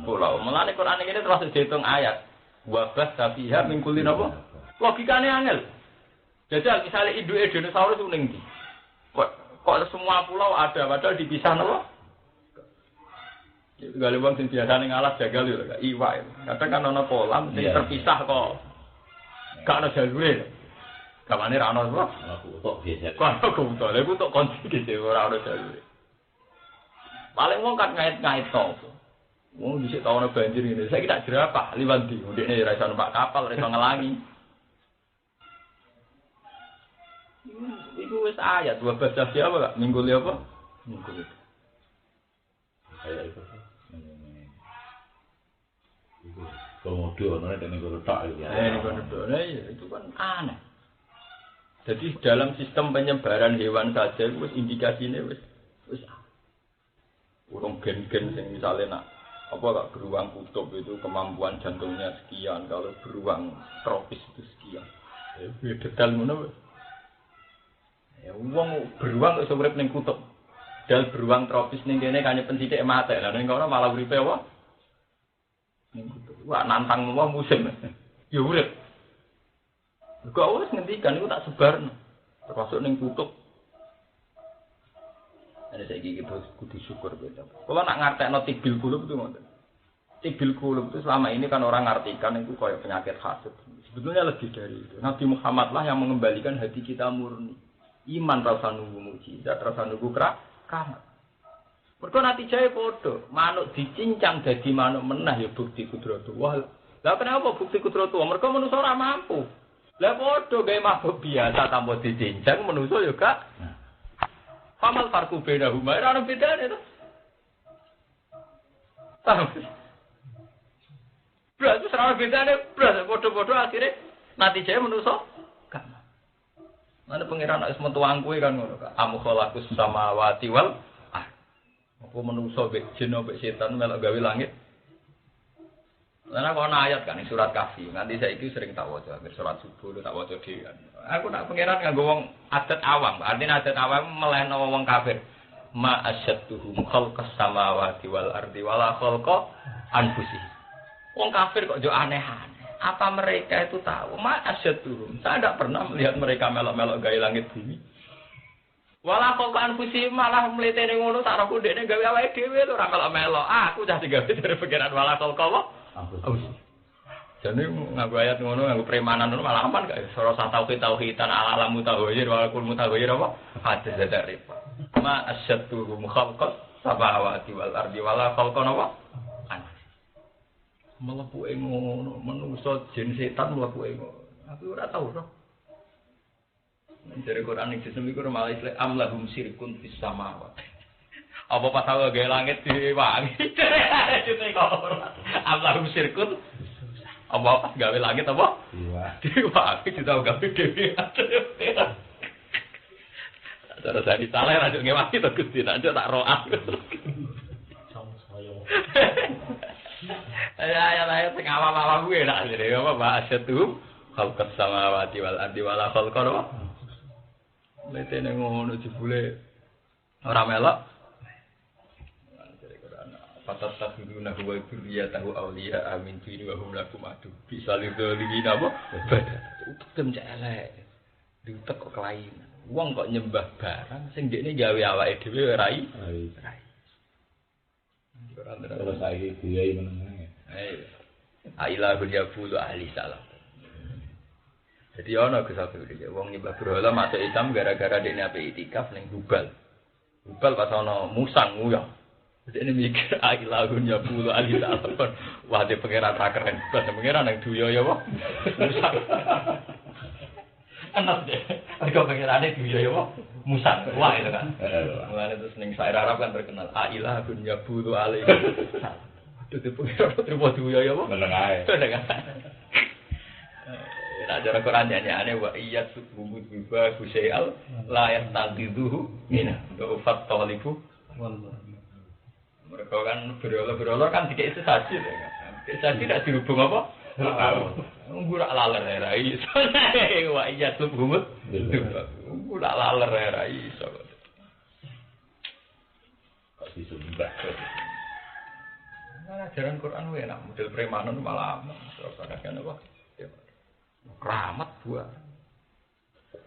pulau. Mulane Quran iki terus diitung ayat. Wa bas safiha min kulli napa? Logikane angel. Jajal misalnya induke dinosaurus ning ndi? Kok semua pulau ada padahal dipisah napa? Gale wong sing biasane ngalas jagal yo gak iwak. Kadang kan ana kolam sing terpisah kok. Gak ana jalure. Kamane ra ana apa? Aku tok biasa. Kok kutok, lha kutok konci gitu ora ana jalure. Paling wong kan ngait-ngait to. Wong dhisik tau ana banjir ngene. Saiki tak jerapah liwat ndi. Ndekne ora iso numpak kapal, ora iso ngelangi. Iku wis ayat 12 siapa gak minggu li apa? Minggu itu. Kayak itu. Iku komodo ana nek ning tak ya. Ning komodo. Ya itu kan aneh. Jadi dalam sistem penyebaran hewan saja wis indikasine wis urung gen-gen sing misale nak apa gak beruang kutub itu kemampuan jantungnya sekian, kalau beruang tropis itu sekian. Ya detail ngono wis. Ya wong beruang kok iso urip ning kutub. Dal beruang tropis ning kene kanye pensithik mate. Lah ning kono malah uripe apa? Ning kutub. Wah nantang wong musim. Ya urip. Kok wis ngendikan iku tak sebarno. Termasuk ning kutub. Ada saiki iki kudu syukur beda. Kalau nak ngartekno tibil kulub itu ngoten. Tibil kulub itu selama ini kan orang ngartikan itu kayak penyakit hasad. Sebetulnya lebih dari itu. Nabi Muhammad lah yang mengembalikan hati kita murni. Iman rasa nunggu mujizat, rasa nunggu keramat. Mergo nanti jae padha, manuk dicincang dadi manuk menah ya bukti kudratullah. Lah kenapa bukti kudratullah? Mergo manusa ora mampu. Lah padha gawe mabuk biasa tanpa dicincang menungso yo gak. Famal farku beda huma ora ono bedane to. Berarti ora ono bedane, berarti padha-padha akhire natijane menungso gak. Mana pangeran wis metuang kuwi kan ngono kak. Amu khalaqus samawati wal apa menungso mbek jin mbek setan melok gawe langit. Lan aku ana ayat kan ning surat Kahfi. Nganti saiki sering tak waca, surat subuh tak waca dhewe. Aku nak pangeran nganggo wong adat awam. Artinya adat awam melehno wong kafir. Ma asyadduhum khalqas samawati wal ardi wala khalqa anfusihim. Wong kafir kok yo aneh-aneh. Apa mereka itu tahu? Ma asyadduhum. Saya tidak pernah melihat mereka melok-melok gawe langit bumi. Wala khalqa anfusihim malah mletene ngono sak roku dekne gawe awake dhewe lho ora melok-melok. Aku cah digawe dari pangeran wala khalqa apa? Jadi nganggo ayat ngono nganggo premanan ngono malah aman gak sora tauhid-tauhidan ala-ala mutawajjir wal kul mutawajjir apa hadis dari ma asyadduhum khalqas samawati wal ardi wala khalqan apa mlebu ngono manusa jin setan mlebu ngono aku ora tau to dari Quran iki sesuk iku malah isle amlahum sirkun fis samawati apa pas aku gawe langit diwangi cete kok amlahum sirkun apa pas gawe langit apa? Diwangi ditau gawe dhewe. Cara saya disalah ra ngewangi to Gusti nak tak roak. Sama saya. Ya sing awam-awam kuwi nak jare apa ba'asyatu khalqas samawati wal ardi wala khalqan apa? Letene ngono jebule ora melok. Patat tasuduna huwa dzurriyyatahu awliya amin dini wa hum lakum adu bisa lidzalimin apa utem celek diutek kok kelainan wong kok nyembah barang sing dekne gawe awake dhewe rai ora saiki diai meneng aila ya bulu ahli salam jadi ana kesatu iki wong nyembah berhala masuk Islam gara-gara dekne ape itikaf ning Hubal pas ana musang nguyah. Ini mikir ilahun ya bulu alih alfon. Wah, dia pengiran keren. Pengiran yang duyo ya, Pak. Musang. Enak deh. Kalau pengirannya duyo ya, Pak. Musang. Wah, itu kan. Mulanya terus ning syair Arab kan terkenal. Ilahun ya bulu alih. Itu dia pengiran terima duyo ya, Pak. Meneng ae. Nah, cara Quran nyanyi wa iyat bumut biba husyal la yastaqiduhu mina. Ufat talibu wallah. Mereka kan berolah kan dikek sesaji ya kan. Sesaji tidak dihubung apa? Nggurak laler ya iso. Wah iya tuh bumut. Nggurak laler ya iso. Kok disumbah. Nah, ajaran Quran enak model premanan malah kan apa? Keramat buah.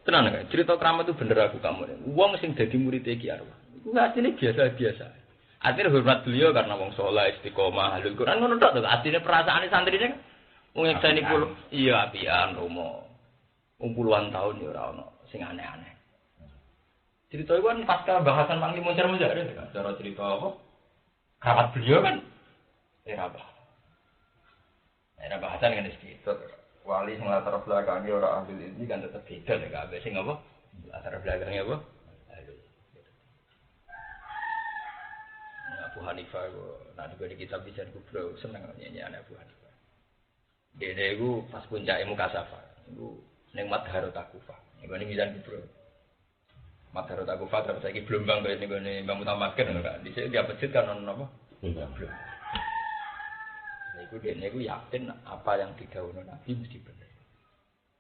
Tenang kan, cerita keramat itu bener aku kamu. Wong sing dadi murid Ki Arwah. Iku asline biasa-biasa. Artinya hormat beliau karena wong saleh istiqomah halul Quran ngono tok. Artinya perasaane santrine kan wong nyekseni kulo iya apian romo. Wong puluhan tahun ya ora ono sing aneh-aneh. Cerita iku kan pasca bahasan Panglima Mujar kan cara cerita apa? Kerabat beliau kan era bahasan kan itu. Wali sing latar belakangnya ora ahli ini kan tetep beda nek kabeh sing apa? Latar belakangnya apa? Abu Hanifah nah juga di kitab Bijan Kubro seneng nyanyian Abu Hanifah. Dia itu pas puncak Mukasafa, itu neng Madharot Akufah. Iku ning Bijan Kubro. Madharot Akufah terus saiki Blombang kaya ning Mbah Mutamakin kan. Di sini dia masjid kan ono apa? Blombang. Nah iku dene iku yakin apa yang didhawuhna Nabi mesti bener.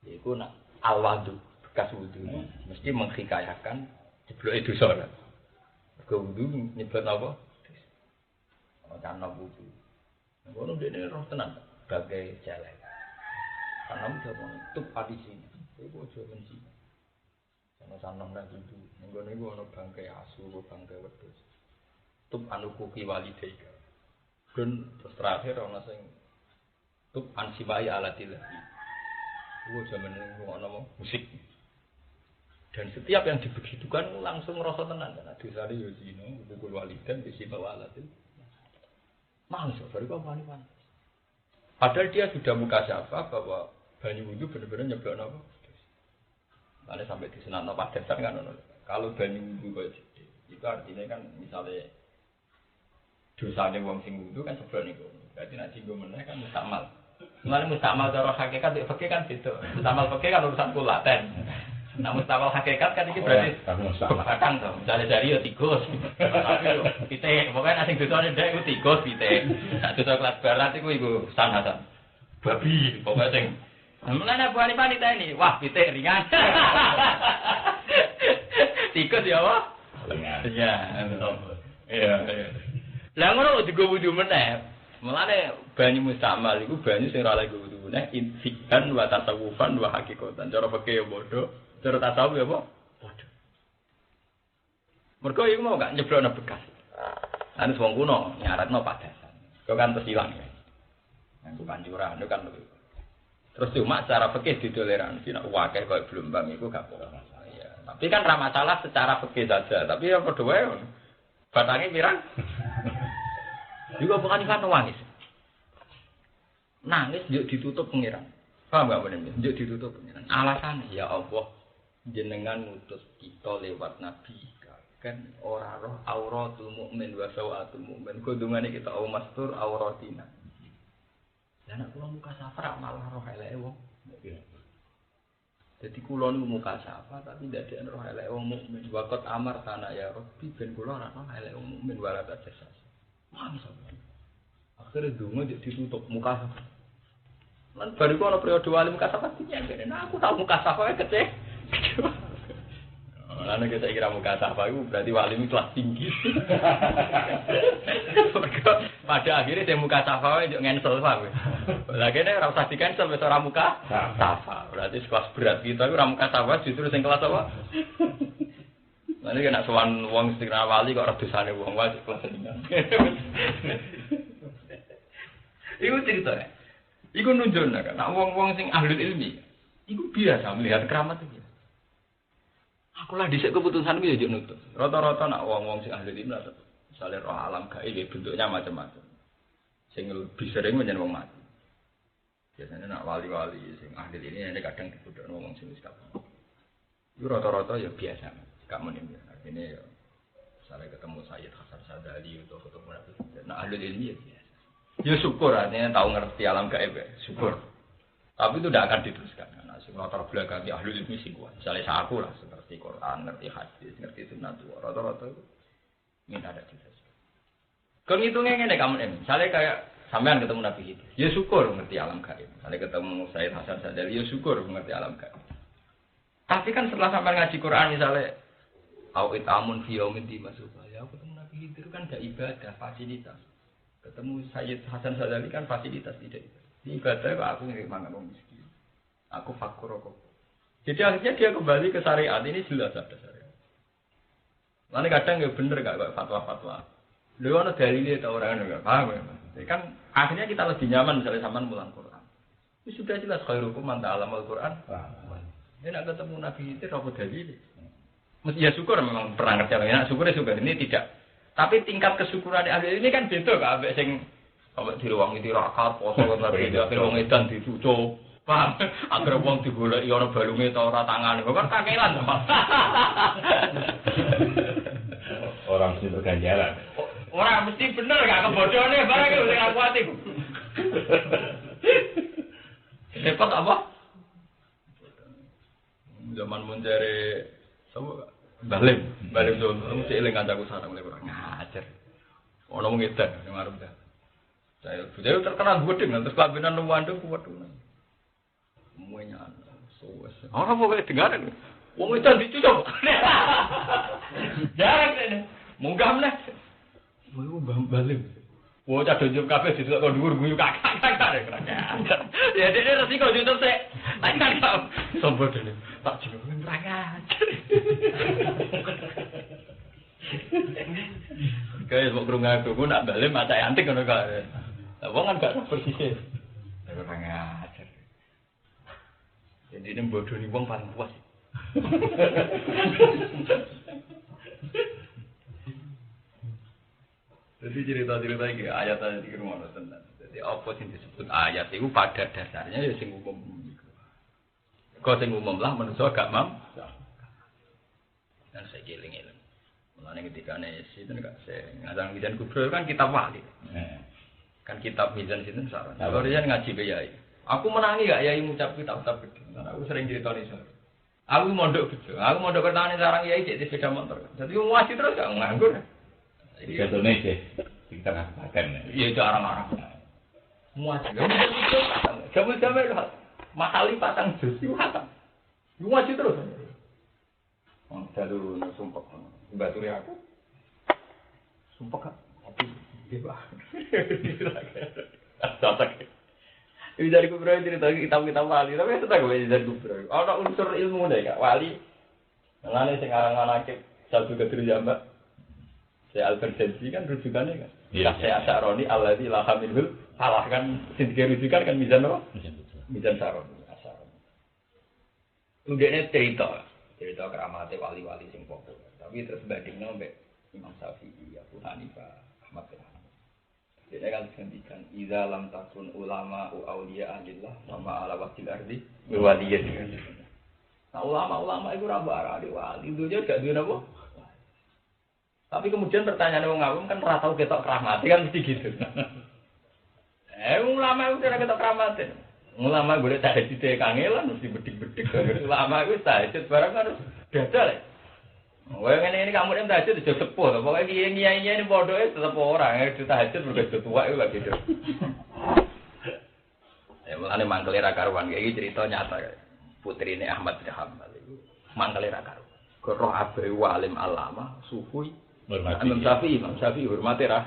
Iku nak al-wudu bekas wudu mesti menghikayakan jebloke dosa. Wudu nyebut apa? Karena butuh. Ngono dene roh tenan sebagai celek. Karena udah menutup hati sini. Iku aja benci. Sama-sama nang itu. Ngono iku ana bangkai asu, bangkai wedhus. Tup anukuki walidayka. Dan terus terakhir ana sing tup ansibai alatillah. Iku zaman ngono musik. Dan setiap yang dibegitukan langsung ngerasa tenang kan. Dosane yo zina, pukul walidan bisima walatil. Langsung dari kapan? Padahal dia sudah mukasyafah bahwa banyu wudu bener-bener nyeblok napa? Ada sampai di senatno padatan kan ono. Kalau banyu wudu kok itu artinya kan misalnya dosane wong sing wudu kan seblok niku. Berarti nek sing meneh kan mustamal. Mulane mustamal cara hakikat fikih kan beda. Mustamal fikih kan urusan kulaten. Nah mustamal hakikat kan iki berarti kadang to. Misale dari ya tikus. Tapi yo pitik, pokoke nek sing dosane ndek iku tikus pitik. Nek dosa kelas barat iku sanasan. Babi, pokoke sing mulane Bu Hanifah niteni, wah pitik ringan. Tikus ya apa? Lengan. Iya, iya. Lah ngono digo wudu meneh. Mulane banyu mustamal iku banyu sing ora lagi wudu meneh insikan wa tasawufan wa hakikatan. Cara fikih ya padha, cara tasawuf ya apa? Padha. Mergo iku mau gak nyeblokno bekas. Anu wong kuno nyaratno padasan. Kok kan terus ilang ya. Aku panjuran itu kan terus cuma secara fikih ditoleransi nek wakil koyo Blombang iku gak apa masalah ya. Tapi kan ra masalah secara fikih saja, tapi ya padha wae. Batange pirang? Juga bukan kan nangis. Nangis yo ditutup pengiran. Paham gak bener? Yo ditutup pengiran. Alasan ya Allah jenengan ngutus kita lewat nabi kan ora roh auratul mukmin wa sawatul mukmin. Kudungane kita au mastur auratina. Lah nek kula muka safar malah roh eleke wong. Dadi kula niku muka safar tapi ndak ada roh eleke wong mukmin. Waqat amar tanah ya Rabbi ben kula ora roh eleke wong mukmin wala tajasa. Mangsa. Akhire donga ditutup muka safar. Lan bariku ana periode wali muka safar iki nah aku tau muka safar kecil. Lalu kita kira muka safar itu berarti wali itu kelas tinggi. Pada akhirnya saya muka safar itu ngensel pak. Lagi ini rasa di cancel besar muka safar. Berarti kelas berat kita itu muka safar justru yang kelas apa? Lalu kena soal uang setengah wali kok ratusan uang wajib kelas tinggi. Itu ceritanya. Itu nunjuknya kan. Nah uang sing ahli ilmi. Itu biasa melihat keramat itu. Aku lah dhisik keputusan ku yo nutut. Rata-rata nak wong-wong sing ahli ilmu lah misale roh alam gaib bentuknya macam-macam. Sing lebih sering menyen wong mati. Biasanya nak wali-wali sing ahli ini kadang dibudhakno wong sing wis kabeh. Itu rata-rata ya biasa. Gak menen. Artinya ya misalnya ketemu Sayyid Hasan Sadali atau ketemu Nabi. Nah ahli ilmu ya biasa. Ya syukur artinya tahu ngerti alam gaib ya. Syukur. Tapi itu tidak akan diteruskan. Nah, sing latar belakang ahli ilmu sing kuat. Misalnya aku lah ngerti Quran, ngerti hadis, ngerti sunnah tua, rata-rata itu minta ada cerita. Kalau ngitungnya ngene kamu ini, misalnya kayak sampean ketemu Nabi Khidir, ya syukur ngerti alam gaib. Misalnya ketemu Sayyid Hasan Sadali, ya syukur ngerti alam gaib. Tapi kan setelah sampean ngaji Quran misalnya, awit amun fi yaumin dimasuba, ya ketemu Nabi Khidir kan gak ibadah, fasilitas. Ketemu Sayyid Hasan Sadali kan fasilitas tidak ibadah. Di ibadah kok aku ngirim mangan wong miskin. Aku fakur kok. Jadi akhirnya dia kembali ke syariat, ini jelas ada syariat. Lalu kadang ya bener gak kok fatwa-fatwa. Lu ana dalile ta ora ngono paham ya. Jadi kan akhirnya kita lebih nyaman misalnya sampean mulang Quran. Itu sudah jelas khairukum man ta'allama al-Quran. Ini nak ketemu Nabi itu apa dalile? Mesti ya syukur memang pernah ngerti ya, syukur ini tidak. Tapi tingkat kesyukuran ahli ini kan beda gak ambek sing sampai di ruang itu rakat poso kan lagi akhir wong edan ditutup. Paham? Agar wong digoleki ana balunge ta ora tangane. Kok kakelan to, Pak. Orang sing berganjaran. Ora mesti bener gak kebodhone barang iki sing aku ati. Repot apa? Zaman mencari sapa Balim tuh, mesti eling kancaku sareng mulai kurang ngajar. Ono wong edan ning arep dah. Saya terkenal gede terus kabinan nuwandung kuat tuh. Semuanya sowes. Orang mau kayak dengaran. Wong itu dicucuk. Jarang ini. Munggah meneh. Mau balik. Wong cah dojo kabeh didelok kok dhuwur guyu kakak-kakak. Ya dene resiko YouTube sik. Tak sombong dene. Tak jeneng rangan. Kayak mau krungu aku nak balik macak antik ngono kae. Lah wong kan gak persis. Rangan. Jadi ini bodoh nih wong paling puas. Jadi cerita-cerita ini ayat-ayat ini rumah tentang. Jadi apa sih disebut ayat itu pada dasarnya ya sing umum. Kau sing umum lah manusia gak mam. Dan saya giling-giling. Mulane ketika itu enggak saya ngadang Mizan Kubro kan kitab wali. Kan kitab Mizan sinten saran. Kalau dia ngaji ke yai. Aku menangi gak yai ngucap kitab-kitab gede. Karena aku sering ceritani soal. Aku mondok bejo. Aku mondok pertanyaan sarang yai cek di sepeda motor. Jadi ngaji terus gak nganggur. Jadi katone sih kita ngapain. Iya jarang-jarang. Ngaji. Jamu-jamu lho. Mahali patang jus itu hatam. Ngaji terus. Dalu sumpah. Baturi aku. Sumpah gak? Tapi dia bah. Cocok. Ini dari kubro cerita kitab-kitab wali. Tapi itu tak gue dari kubro. Ada unsur ilmu deh kak. Wali. Mengenai sekarang anak satu keturunan jambak. Saya Al-Farsensi kan rujukannya kan. Iya. Saya Asy'aroni alladzi la hamilul salah kan. Sindikir rujukan kan Mizan apa? Mizan Saroni. Asy'aroni. Udahnya cerita keramatnya wali-wali sing populer. Tapi terus bandingnya mbak Imam Syafi'i, Abu Hanifah, Ahmad bin Hanbal. Jadi kan digantikan idza lam takun ulama auliya ahillah sama ala wajil ardi waliyin. Nah ulama-ulama itu ora barang wali, dunya gak duwe napa. Tapi kemudian pertanyaan wong awam kan ora tau ketok keramat, kan mesti gitu. Ulama itu ora ketok keramat. Ulama golek tahajud kangelan mesti bedik-bedik. Ulama itu tahajud barang harus dadal. Wah ini kamu yang tahajud itu sepuh, pokoknya kiai-kiainya ini bodohnya tetap orang, itu tahajud berkecuali tua itu lagi tu. Ya mulanya mangkelira karuan, kayak cerita nyata, putri ini Ahmad bin Hanbal itu mangkelira karuan. Roh abai walim alama, suhui, Imam Syafi'i hormati rah.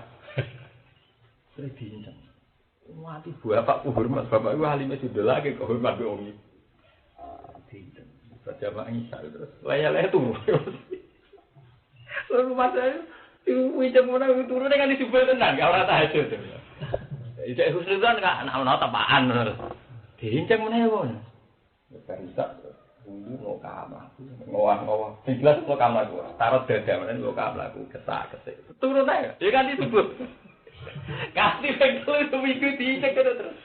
Saya diincang, mati bapak hormat, bapak itu halimnya sudah lagi kehormat beongi. Diincang, berjamaah Isya terus layar-layar turun. Lalu masa itu wijak mana turun dengan disebut tenang, gak orang tahajud. Ijak khusnudzon gak anak-anak tapaan. Diincang mana ya pun? Barisak, dulu mau kamar, ngowah. Jelas mau kamar gua, taruh dada mana mau kamar aku kesak. Turun aja, dia kan disebut. Kasih betul itu minggu diincang terus.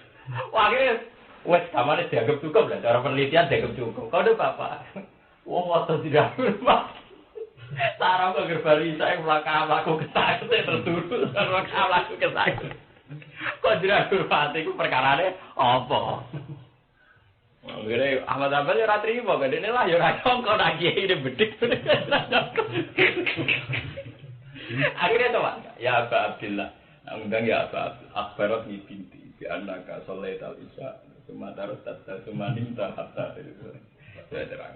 Wah akhirnya, wes kamarnya dianggap cukup lah, cara penelitian dianggap cukup. Kau ada apa? Wong waktu tidak berubah. Sarang kok gerbari saya mlaku kesak terduduk mlaku kesak. Kok jeragur pati ku perkarane apa? Ngene Ahmad Abel ora trimo gedene lah ya ora kok nak kiai ini bedik. Akhirnya tuh ya Aba Abdillah. Undang ya Aba Akbarat ni binti bi annaka shallaital isya sumatarus tasumani hatta itu. Saya terang.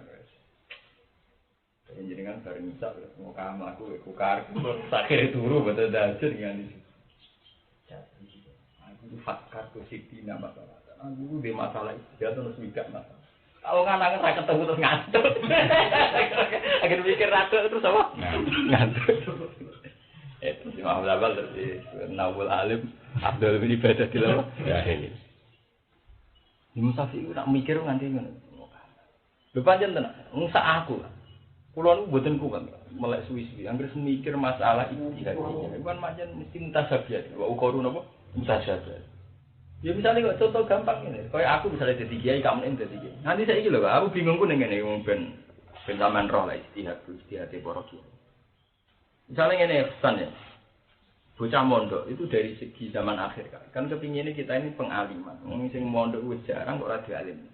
Jenengan bareng Isa mau kamar aku karep sakit turu betul dajur dengan itu. Aku fakar ku siti nama masalah. Aku di masalah dia terus mikir masalah. Kalau nganangan saya ketemu terus ngantuk. Akhir mikir ratu terus apa? Ngantuk. Itu si Muhammad Abal terus Nawul Alim Abdul bin Ibadah di lalu. Ya ini. Imam Syafi'i nak mikir nganti ngono. Lho pancen tenan, ngsa aku. Kulo niku mboten kuat melek suwi-suwi. Anggere mikir masalah iki kan pancen mesti mutasabiat. Wa ukoru napa? Mutasabiat. Ya misalnya kok contoh gampang ini. Kayak aku misalnya dadi kiai, kamu dadi kiai. Nanti saiki lho, aku bingung ku ning ngene wong ben sampean roh lah istihad para kiai. Misalnya ngene pesan ya. Bocah mondok itu dari segi zaman akhir kan kepinginnya kita ini pengaliman. Wong sing mondok wis jarang kok ora dialim.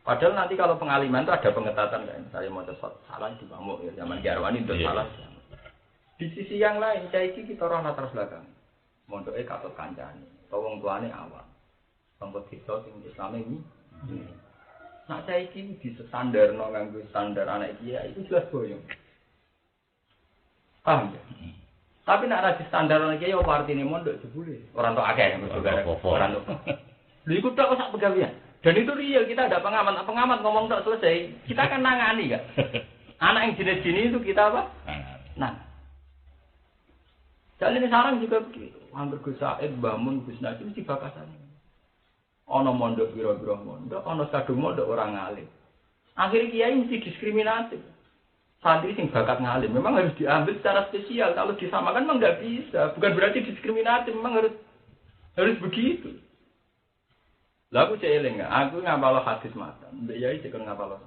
Padahal nanti kalau pengaliman itu ada pengetatan kan. Saya mau salah di pamuk ya zaman Jarwani itu salah. Di sisi yang lain, saiki kita orang latar belakang. Mondoke katut kancane, wong tuane awam. Tempat kita sing Islam ini. Nak saiki di standarno nganggo standar anak kiai itu jelas boyong. Paham ya? Tapi nak ra di standar anak kiai apa artine mondok jebule? Orang tok akeh orang tok. Lha iku tok sak pegawean. Dan itu real, kita ada pengamat ngomong tak selesai, kita akan nangani kan. Anak yang jenis-jenis itu kita apa? Nah. Dan ini sarang juga begitu. Hampir Gus Said, Bamun, Gus Najib mesti bakasan. Ono mondok biro-biro mondok, ono kadung mondok orang ngalim. Akhirnya kiai mesti diskriminatif. Santri sing bakat ngalim memang harus diambil secara spesial. Kalau disamakan memang nggak bisa. Bukan berarti diskriminatif, memang harus begitu. Lah aku cek eling, aku ngapal hadis matan. Mbek yai cek ngapal.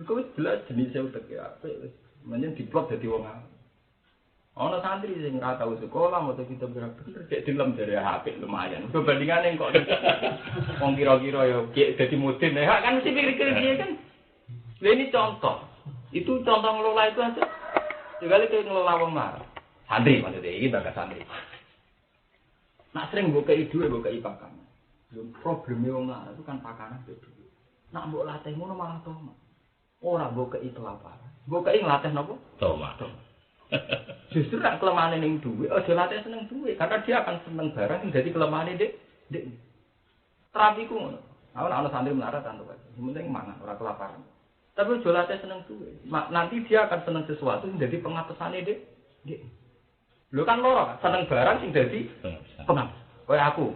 Iku wis jelas jenis utek ya apik wis. Menyen diplot dadi wong awam. Ana santri sing ora tau sekolah mau kita bener cek dilem dari HP lumayan. Perbandingane kok wong kira-kira ya dadi mudin ya kan mesti pikir-pikir dia kan. Lah ini contoh. Itu contoh ngelola itu aja. Sekali kayak ngelola wong marah. Santri maksudnya iki bakat santri. Nak sering mbok kei dhuwit mbok kei pakan. Problemnya wong lanang itu kan pakanan beda. Nak mbok latih ngono malah toma. Ora mbok kei kelaparan. Mbok kei nglatih napa? Toma. Justru nak kelemahane ning dhuwit, aja latih seneng dhuwit karena dia akan seneng barang sing dadi kelemahane Dik. Terapi ku ngono. Ana santri melarat kan to. Penting mangan ora kelaparan. Tapi aja latih seneng dhuwit. Nanti dia akan seneng sesuatu sing dadi pengapesane Dik. Lho kan loro kan seneng barang sing dadi pengapes. Kaya aku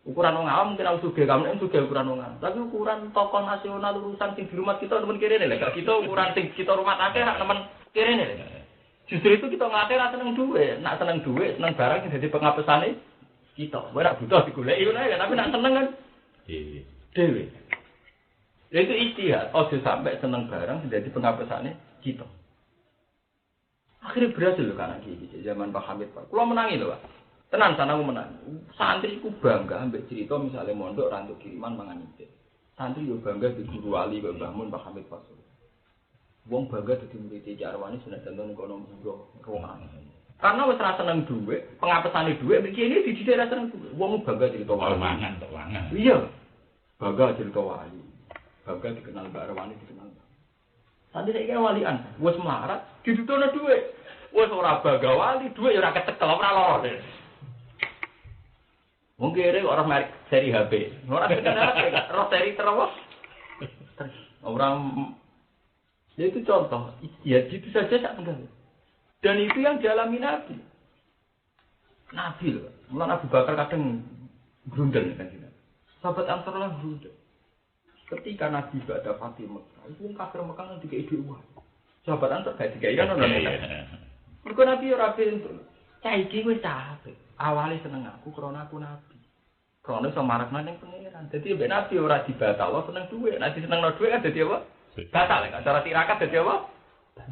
ukuran wong awam mungkin aku sugih kamu sugih ukuran wong awam. Tapi ukuran tokoh nasional urusan sing di rumah kita nemen kirene lho. Kita ukuran sing kita rumah akeh rak nemen kirene lho. Justru itu kita ngelatih ra seneng dhuwit. Nak seneng dhuwit, seneng barang sing dadi pengapesane kita. Ora butuh digoleki ngono ya, tapi nak seneng kan dhewe. Itu ijtihad. Ojo sampai seneng barang sing dadi pengapesane kita. Akhirnya berhasil lho kan iki zaman Pak Hamid Pak. Kula menangi lho, Pak. Tenan sana aku menang. Santri ku bangga ambek cerita misalnya mondok rantuk kiriman mangan ijek. Santri yo bangga di guru wali kok Mbah Mun Pak Hamid Pak. Wong bangga dadi murid Ki Arwani sunat danten kono mburo rumahan. Karena wis ra seneng dhuwit, pengapesane dhuwit iki ini dididik ra seneng dhuwit. Wong bangga cerita wali. Mangan tok mangan. Iya. Bangga cerita wali. Bangga dikenal Mbak Arwani dikenal. Santri saiki walian, wis melarat, ditutono dhuwit. Wis ora bangga wali, dhuwit yo ora kecekel, ora loro. Mungkin ini orang merek seri HP. Orang kenal roh seri terus. Orang ya itu contoh. Ya gitu saja tak tinggal. Dan itu yang dialami Nabi. Nabi loh. Mulai Abu Bakar kadang grundel kan kita. Sahabat Ansar lah grundel. Ketika Nabi ada Fatimah, itu kafir Mekah nanti kayak ide uang. Sahabat Ansar kayak tiga ikan orang lain. Mereka Nabi orang pintu. Caiki wis capek. Awalnya seneng aku, karena aku Nabi. Karena iso marakna ning pangeran. Dadi mbek Nabi ora dibatal, seneng dhuwit. Nek seneng dhuwit kan dadi apa? Batal kan cara tirakat dadi apa?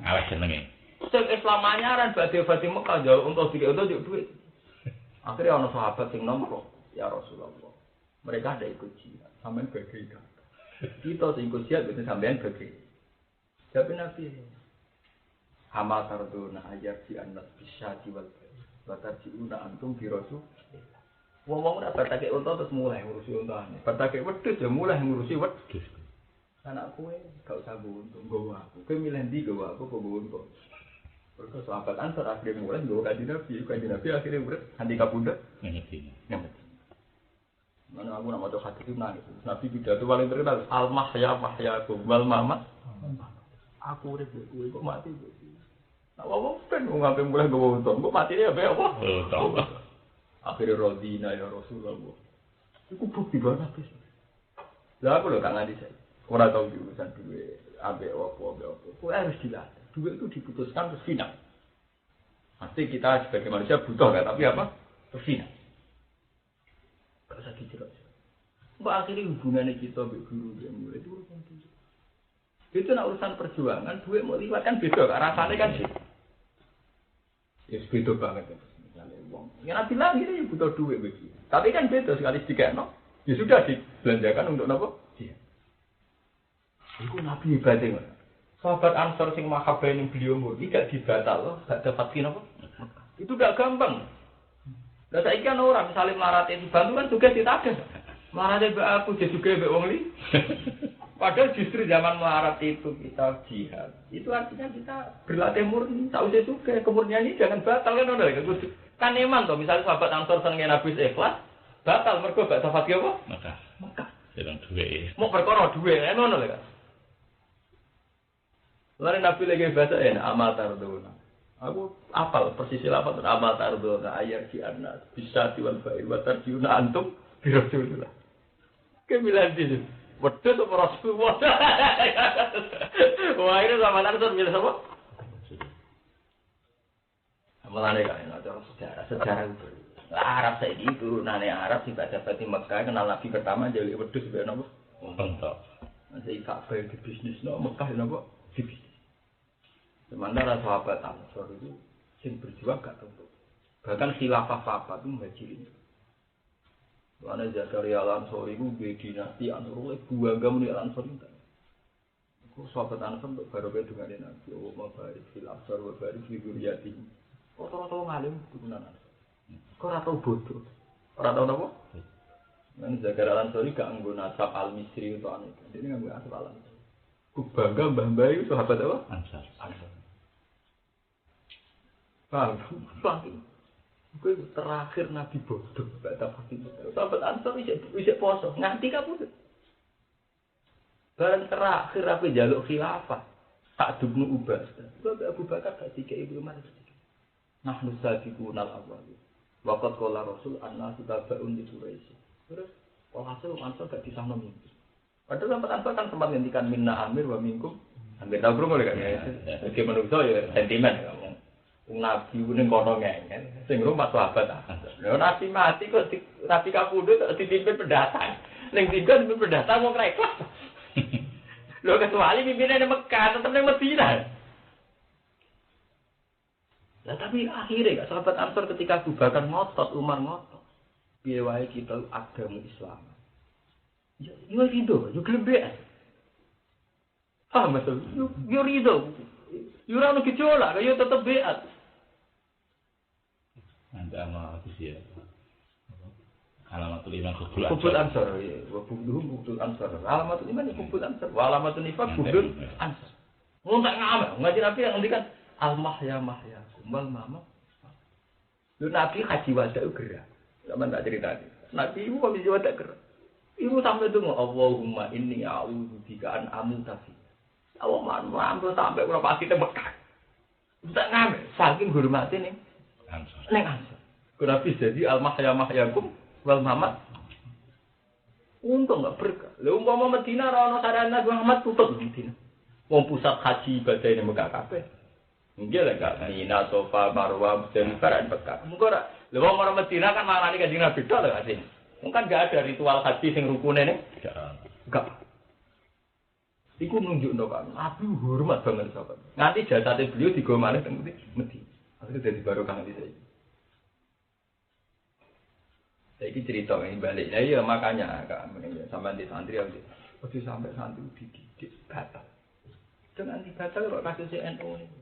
Awak senenge. Sing Islam anyaran badhe Mekah njaluk untuk dikek dhuwit. Akhirnya ana sahabat sing nompo, ya Rasulullah. Mereka ada ikut jihad, sampean bagi kan. Kita sing ikut jihad itu sampean bagi. Tapi Nabi Hama tarduna ayat si anas bisa diwal. Batarjiuna antum bi rasul. Wong-wong ora batake unta terus mulai ngurusi untane. Batake wedhus ya mulai ngurusi wedhus. Anak kowe gak usah buntu nggowo aku. Kowe milih ndi nggowo aku kok nggowo unta. Perkara sahabat Ansar akhirnya mulai nggowo kanjeng Nabi akhirnya urip handi kapundhut. Ngerti. Mana aku nak maca hadis itu nangis. Nabi pidato paling terkenal al-mahyakum wal mamat. Aku urip kowe kok mati kowe. Nak wong ben ngapain mulai nggowo unta. Kok matine ape apa? Unta. Akhirnya Rodina ya Rasulullah. Itu bukti banget habis. Lah aku lho tak nganti saya. Ora tau diurusan duit, ambek apa. Kok harus dilatih. Duit itu diputuskan terus final. Pasti kita sebagai manusia butuh kan, tapi apa? Terus final. Gak usah dijelas. Mbak akhirnya hubungannya kita mbek guru dia mulai itu urusan duit. Itu nak urusan perjuangan, duit mau liwat kan beda, rasanya kan sih. Ya beda banget ya. Ya Nabi lagi ini butuh duit begitu. Tapi kan beda sekali dikekno. Ya sudah dibelanjakan untuk apa? Iya. Itu Nabi ibadah. Sahabat Ansor sing mahabbah ning beliau murni gak dibatal loh, gak dapat apa? Itu gak gampang. Lah saiki kan orang misalnya melarat dibantu kan juga ditagih. Melarat mbek aku juga mbek wong li. Padahal justru zaman melarat itu kita jihad. Itu artinya kita berlatih murni. Tak usah juga kemurnian ini jangan batal kan udah kan iman toh misalnya sahabat Ansor senenge Nabi ikhlas batal mergo gak dapat apa? Mekah. Sedang duwe. Mau perkara duwe ngono lho kan. Lare Nabi lagi bahasa amal tarduna. Aku apal persis apa tuh amal tarduna ayat si anas bisa diwal fa'il wa tarjiuna antum bi Rasulillah. Kemilan di wedhus apa Rasulullah. Wah ini sama Ansor milih apa? Mulane kan ada sejarah itu. Arab saiki turunane Arab sing badhe-badhe Mekah kenal Nabi pertama jadi wedhus ben napa? Untung. Masih kabeh di bisnisno Mekah napa? Di bisnis. Sementara sahabat Ansor itu sing berjuang gak tentu. Bahkan khilafah sahabat itu muhajirin. Karena Zakaria Al-Ansori itu di dinasti Ansor itu bangga muni Al-Ansor itu. Kok sahabat Ansor untuk baru dengan Nabi Allah mabarik fil Ansor wa barik fi dzurriyyati. Kok ora ngalim turunan Ansor. Kok ora tau bodoh. Ora tau napa? Nang Zakaria Al-Ansori gak nggo nasab Al-Misri itu ane. Dene nggo nasab Al-Ansor. Ku bangga mbah-mbah itu sahabat apa? Ansor. Paham? Gue terakhir Nabi bodoh, gak dapat itu. Sahabat Ansor bisa poso, nganti kabudut. Barang terakhir apa jaluk khilafah, tak dubnu ubah. Gue Abu Bakar gak tiga ibu mana tiga. Nah nusabiku nal awal. Wakat kola Rasul anna kita baun di Quraisy. Terus hasil Ansor gak disahno mimpi. Padahal sahabat Ansor kan sempat ngendikan minna amir wa minkum. Amir tahu boleh kan ya? Sebagai manusia ya sentimen kamu. Nabi ning kono ngene sing rumah sahabat lho nabi mati kok nabi kapundhut kok dipimpin pendatang ning tiga dipimpin pendatang wong ra ikhlas lho kecuali pimpinane Mekah tetep ning Madinah lah tapi akhirnya sahabat Ansor ketika Abu Bakar ngotot Umar ngotot piye wae kita agama Islam yo rido yo gelem beat yo rido yo ora ono gejolak yo tetep beat. Anda mau apa sih ya? Alamatul iman kubul ansor ya, kubul ansor. Alamatul iman ya kubul ansor. Alamatul nifaq kubul ansor. Ngontak ngamal, ngaji Nabi yang ngendikan al-mahya kumbal mama. Lu Nabi haji wada gerak. Sama tak cerita tadi. Nabi ibu kok bisa wada gerak. Ibu sampai itu Allahumma inni a'udzu bika an amuta fi. Allah mampu sampai berapa kita Mekah. Tak ngamal, saking hormati nih. Neng ansor. Nabi jadi al-mahyakum wal mamat. Untung enggak berkah. Lha umpama Madinah ora ono sarana Muhammad tutup Madinah. Wong pusat haji ibadah ning Mekah kabeh. Nggih lek gak Mina, Safa, Marwah, Musdalifah dan Mekah. Mengko ora. Lha wong ora Madinah kan marani kanjeng Nabi tok lho asih. Mungkin enggak ada ritual haji sing rukune ning. Enggak. Iku nunjukno kan Nabi hormat banget sahabat. Nganti jasate beliau digo maneh teng Madinah. Akhirnya jadi barokah nanti saya. Saya ini cerita ini balik. Nah iya makanya sampai di santri aja. Waktu sampai santri dididik batal. Dengan dibatal kok kasusnya NU ini.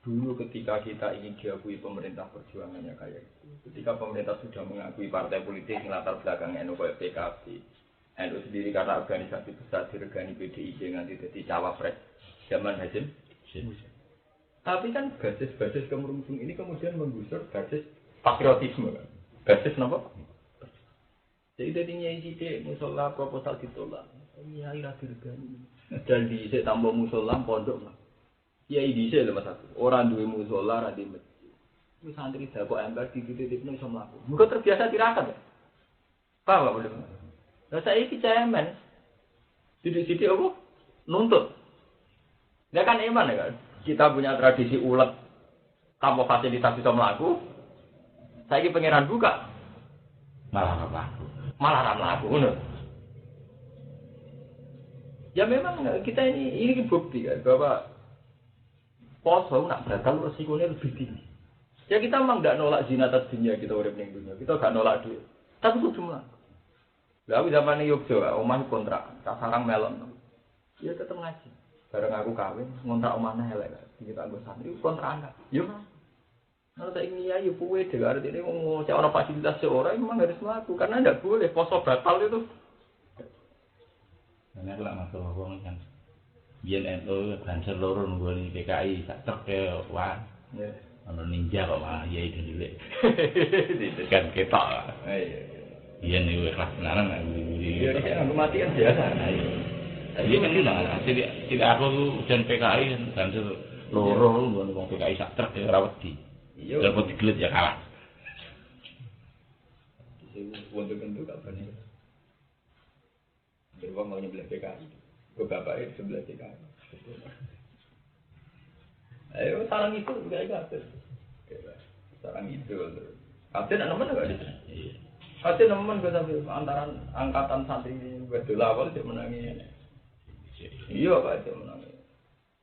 Dulu ketika kita ingin diakui pemerintah perjuangannya kayak itu. Ketika pemerintah sudah mengakui partai politik yang latar belakang NU kayak PKB. NU sendiri karena organisasi besar diregani PDIP nanti jadi cawapres zaman Hasim. Tapi kan basis-basis kemerungsung ini kemudian menggusur basis patriotisme kan. Basis apa? Jadi tadinya ide musola proposal ditolak. Ini air dirgani. Dan di tambah musola pondok lah. Ya ide saya lemas satu. Orang dua musola ada di masjid. Itu santri saya kok ember di titik ini sama aku. Muka terbiasa tirakat ya. Paham boleh? Nah saya ini cemen. Titik-titik apa? Nuntut. Dia kan iman ya kan. Kita punya tradisi ulet tanpa fasilitas bisa melaku. Saya ini pangeran buka. Malah melaku. Ya memang kita ini bukti kan bahwa poso nak batal resikonya lebih tinggi. Ya kita memang tidak nolak zina atas dunia kita urip ning dunia. Kita gak nolak duit. Tapi kudu mlaku. Lah zaman Yogyakarta omah kontrak, tak sarang melon. Ya tetep ngaji. Bareng aku kawin, ngontrak omahnya elek. Kita anggo santri kontrakan. Yo. Kalau saya ingin ya puwe dhewe artine wong cek ana fasilitas seorang memang harus mlaku karena ndak boleh poso batal itu. Karena lak masalah wong kan. Yen NU banser loro nggone PKI sak tek wah. Ya. Ana ninja kok malah ya itu dilek. Kan ketok. Iya nih ikhlas tenanan iya aku mati kan biasa. Iya kan tidak aku dan PKI dan loro ngono wong PKI sak truk ora wedi. Iya. Dapat digelet ya kalah. Bentuk-bentuk apa nih? Beruang mau nyebelah PKI. Gue bapaknya di sebelah PKI. Ayo sarang itu enggak ingat. Sarang itu Kapten nemen enggak di. Kapten nemen kok sampai antaran angkatan santri wedul awal dia menangi. Iya Pak dia menangi.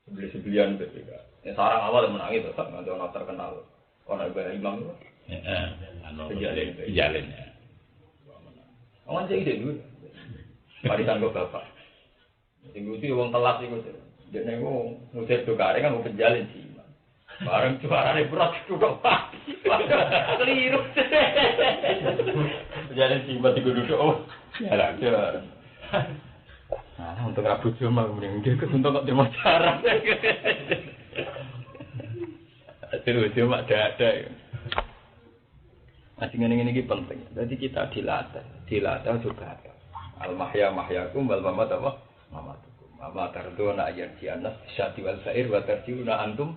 Sebeli-sebelian BPK. Ya sarang awal yang menangi tetap nganti ono terkenal. Ono Mbah Imam itu. Jalin ya. Awan sing ide dulu. Warisan kok bapak. Sing lucu wong telat iku. Dene wong musik dokare kan penjalin sih. Bareng suarane berat kok Pak. Keliru. Penjalin sih mati duduk. Oh. Ya lah. Nah, untuk Abu Juma kemudian dia kesuntuk kok terima cara. Terus cuma ada. Masih ini penting. Jadi kita dilatih juga. Al-mahya mahyakum wal mamat apa? Mamatukum. Mama tarduna ayarjianas syati wal sair wa tarjiuna antum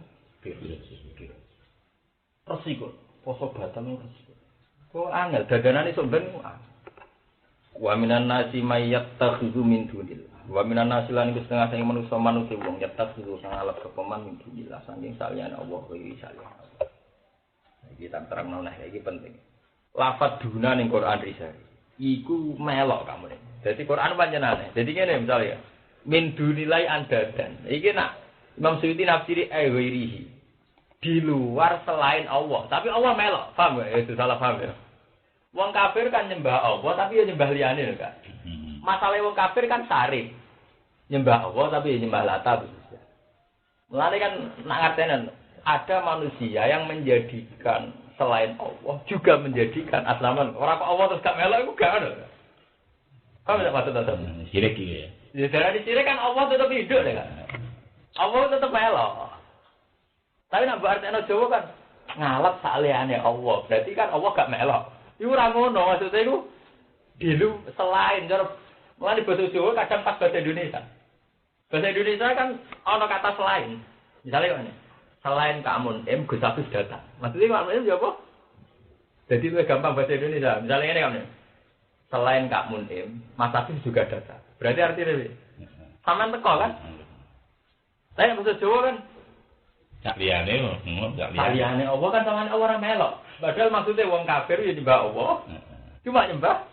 resiko. Poso batam resiko. Kok angel daganane sok ben wa minan nasi mayyattakhidhu min dunillah. Wa minan nasi lan iku setengah sing manusa wong yattakhidhu sang alat kepeman min dunillah saking saliyane Allah wa saliyane Allah. Iki tak terangno nah iki penting. Lafaz duna ning Quran risari. Iku melok kamu nih. Jadi Quran panjenengane. Jadi ngene misalnya min dunilai andadan. Iki nak Imam Suyuti nafsiri ghairihi. Di luar selain Allah. Tapi Allah melok. Paham enggak? Itu salah paham ya. Wong kafir kan nyembah Allah tapi ya nyembah liyane lho, Kak. Masalah wong kafir kan syarif. Nyembah Allah tapi ya nyembah Lata bisa. Mulane kan nak ngertenen ada manusia yang menjadikan selain Allah juga menjadikan aslaman. Orang kok Allah terus gak melok iku gak ada. Kamu tidak patut tetap. Sirik gitu ya. Ya dari sirik kan Allah tetap hidup deh kan. Allah tetap melok. Tapi nak berarti ana Jawa kan ngalap saliyane Allah. Berarti kan Allah gak melok. Iku ora ngono maksudnya iku dilu selain cara mulane bahasa Jawa kadang pas bahasa Indonesia. Bahasa Indonesia kan ana kata selain. Misalnya kan selain Kak Mun Gus Hafiz datang. Maksudnya Kak Mun apa? Jadi lebih gampang bahasa Indonesia. Misalnya ini kan. Selain Kak Mun Mas Hafiz juga datang. Berarti artinya sampean teko kan? Saya bahasa Jawa kan Saliyane Allah kan sampean ora melok. Padahal maksudnya wong kafir ya nyembah Allah. Cuma nyembah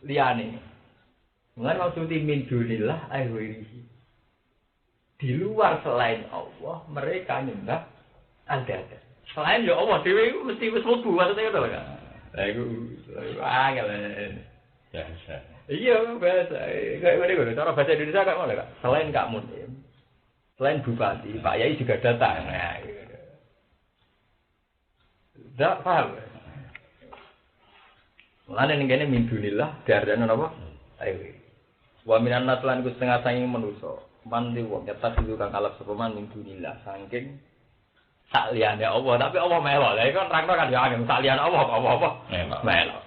liyane. Mulane maksudnya min dunillah ayrihi. Di luar selain Allah, mereka nyembah ada. Selain ya Allah dhewe iku mesti wis mlebu maksudnya ngono kan. Lah iku angel. Biasa. Iya, biasa. Kayak ngene cara bahasa Indonesia kayak ngono Kak. Selain Kak Mun selain Bupati, Pak Yai juga datang. Nah, gitu. Tidak paham. Mulane ning kene min dunillah diarani apa? Ayo. Wa minan nas lan ku setengah saking manusa. Mandi wong nyetak dulu kang kalap sepeman min dunillah saking saliyane Allah, tapi Allah melok. Lah iku nerangno kan ya angel saliyane Allah apa-apa. Melok.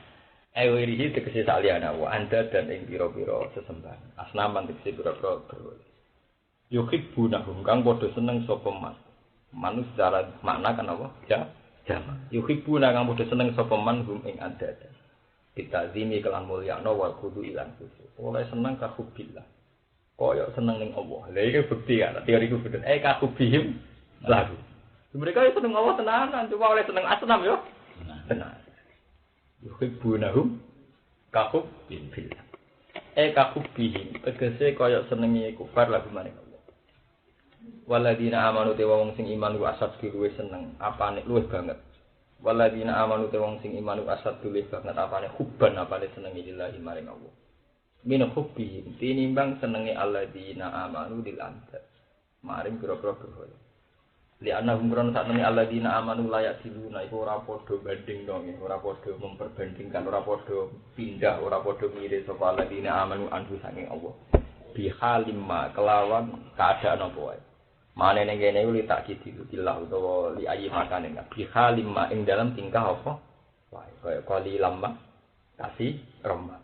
Ayo irihi tegese saliyane Allah, anda dan ing pira-pira sesembahan. Asnaman tegese pira-pira berhala. Yuhibbunahum kang padha seneng sapa man. Manus secara makna kan apa? Ya, jama. Yuhibbuna kang padha seneng sapa man hum ing adada. Kita zimi kelan mulyana wa kudu ilang kudu. Oleh seneng ka hubbillah. Kaya seneng ning Allah. Lha iki bukti kan. Teori ku bener. Ka hubihim lagu. Mereka itu seneng Allah tenanan, cuma oleh seneng asnam yo. Tenan. Yuhibbunahum ka hubbillah. Ka hubihim tegese kaya senenge kufar lagu maring waladina amanu te wong sing iman ku asad luwih seneng apane luwih banget waladina amanu te wong sing iman ku asad luwih banget apane hubban apane senenge lillahi maring Allah min hubbi tinimbang senenge alladina amanu dil anta maring pira-pira berhala li anahum ron sakmene alladina amanu layak diluna iku ora padha banding dong ora padha memperbandingkan ora padha pindah ora padha mirip sapa alladina amanu anhu saking Allah bi halimma kelawan keadaan apa wae mane ning kene iki tak kidillah utawa li ayi makane bi halimma ing dalam tingkah apa wae kaya kali lama kasih remah.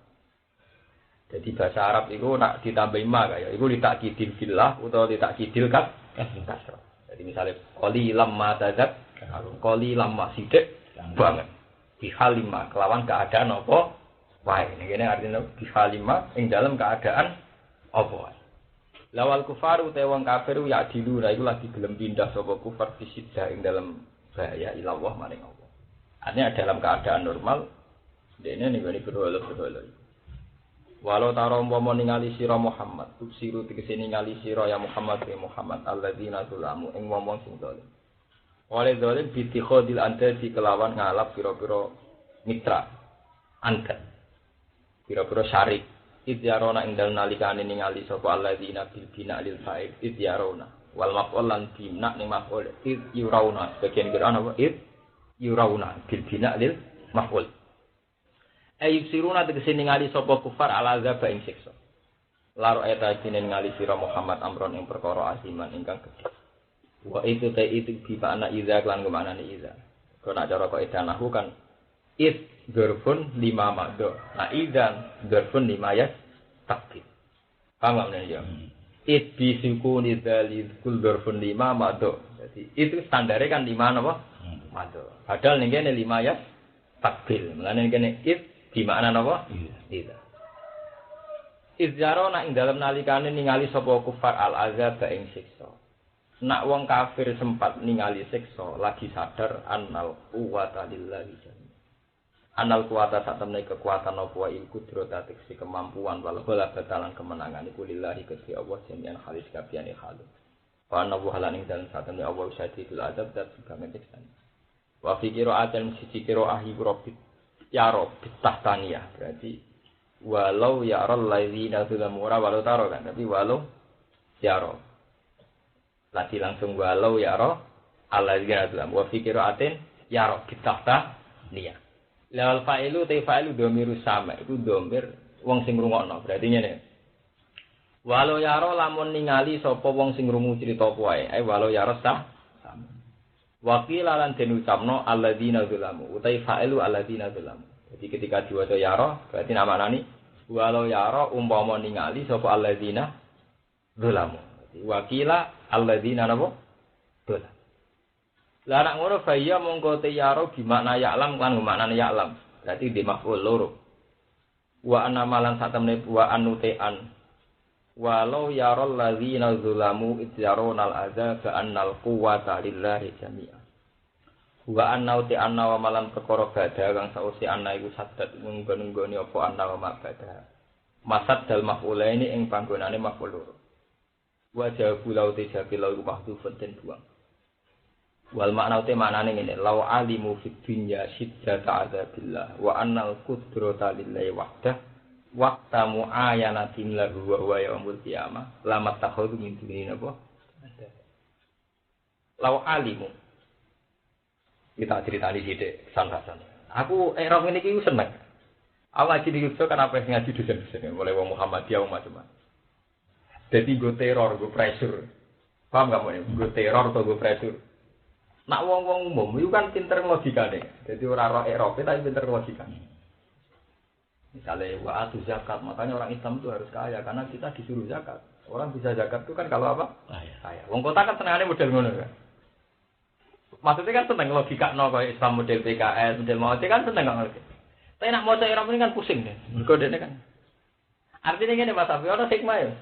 Jadi bahasa Arab itu nak ditambah ma kaya iku li tak kidil billah utawa li tak kidil kasrah. Jadi misalnya kali lama dadat kali lama sidik banget bi halimma kelawan keadaan apa wae ning kene artine bi halimma ing dalam keadaan apa wae. Lawal kufaru te wong kafir ya dilu ra iku lagi gelem pindah sapa kufar fisidah ing dalam bahaya ilallah maring Allah. Artinya dalam keadaan normal, dene ning ngene berhala-berhala. Walau taro umpama ningali sira Muhammad, tusiru tegese ningali sira ya Muhammad ya Muhammad alladzina zulamu ing wong sing zalim. Oleh zalim bitikhodil andadi kelawan ngalap pira-pira mitra angkat. Pira-pira syarik. Idyarona ing dalem nalikane ningali sapa alladzina bil bina lil fa'il idyarona wal maf'ul lan bina ning maf'ul id yurauna bagian Quran apa id yurauna bil bina lil maf'ul. Ayub siruna tegese ningali sapa kufar ala azab ing siksa. Laro eta dene ningali sira Muhammad amron ing perkara asiman ingkang gedhe. Wa itu ta itu bi makna iza lan maknane iza. Kok nak cara kok edanahu kan it dzarfun 5 madho. Nah idzan dzarfun 5 ya takdir. Paham enggak ya? It bi sukuni dzalil kul dzarfun 5 madho. Jadi itu standare kan 5 napa? Madho. Padahal ning kene 5 ya takdir. Mulane kene it di makna napa? Iya. Izjaro nak ing dalem nalikane ningali sapa kufar al azab ing siksa. Nak wong kafir sempat ningali siksa lagi sadar annal quwwata lillahi jami'an. Annal quwwata satemene kekuatan apa il kudrata teksi kemampuan wal bala batalan kemenangan iku lillahi kedhi Allah jami'an halis kabehane halu. Wa anna halan ing dalem satemene Allah syadidul azab dat sebagai siksan. Wa fi qira'atin siji qira'ah rabbit ya Rob tahtaniyah berarti walau ya rol lailina zulamu walau taro kan tapi walau ya Rob lagi langsung walau ya Rob alaizina zulamu wa fi qira'atin ya Rob tahtaniyah lawal fa'ilu ta fa'ilu dhamirus sama iku dhamir wong sing ngrungokno berarti ngene walau ya Rob lamun ningali sapa wong sing ngrungu crita kuwi walau ya Rob Wakil lan den ucapno alladzina zulamu utai fa'ilu alladzina zulamu. Jadi ketika diwaca yara berarti namanani walau yara umpama ningali sapa alladzina zulamu. Wakila alladzina napa? Zulamu. Lah nek ngono fa iya mongko te yara gimakna ya'lam kan maknane ya'lam. Berarti di maf'ul loro. Wa anna malan satemene wa anutean walau yarol ladzina zulamu idzaronal azab annal quwwata lillahi jami'an wa anna uti anna wa malan perkara badha kang sausi anna iku sadat nggon-nggoni apa anna wa badha masad dal maf'ulaini ing panggonane maf'ul loro wa jawabu lau te jawabi lau mahdhufun den buang wal makna uti maknane ngene lau alimu fid dunya siddata adzabillah wa annal qudrata lillahi wahdah Waktu mu'ayanatin lahu wa huwa yaumul qiyamah lamat takhudhu min dunihi apa? Lau alimu. Kita ceritani sithik san-san. Aku rong ngene iki seneng. Aku ngaji di Yogyakarta kan apa ngaji dosen-dosen mulai wong Muhammadiyah wong macam-macam. Dadi go teror, go pressure. Paham gak mau go teror atau go pressure? Nak wong-wong umum itu kan pinter logikane. Dadi ora roh Eropa tapi pinter logikane. Misalnya wa'atu zakat, makanya orang Islam itu harus kaya karena kita disuruh zakat. Orang bisa zakat itu kan kalau apa? Kaya. Wong kota kan senengane model ngono kan. Maksudnya kan seneng logika no kayak Islam model PKS, model Maudi kan seneng gak ngerti. Tapi nak maca Arab ini kan pusing deh. Mergo dene kan. Artinya ngene Mas Safi, ana hikmah ya.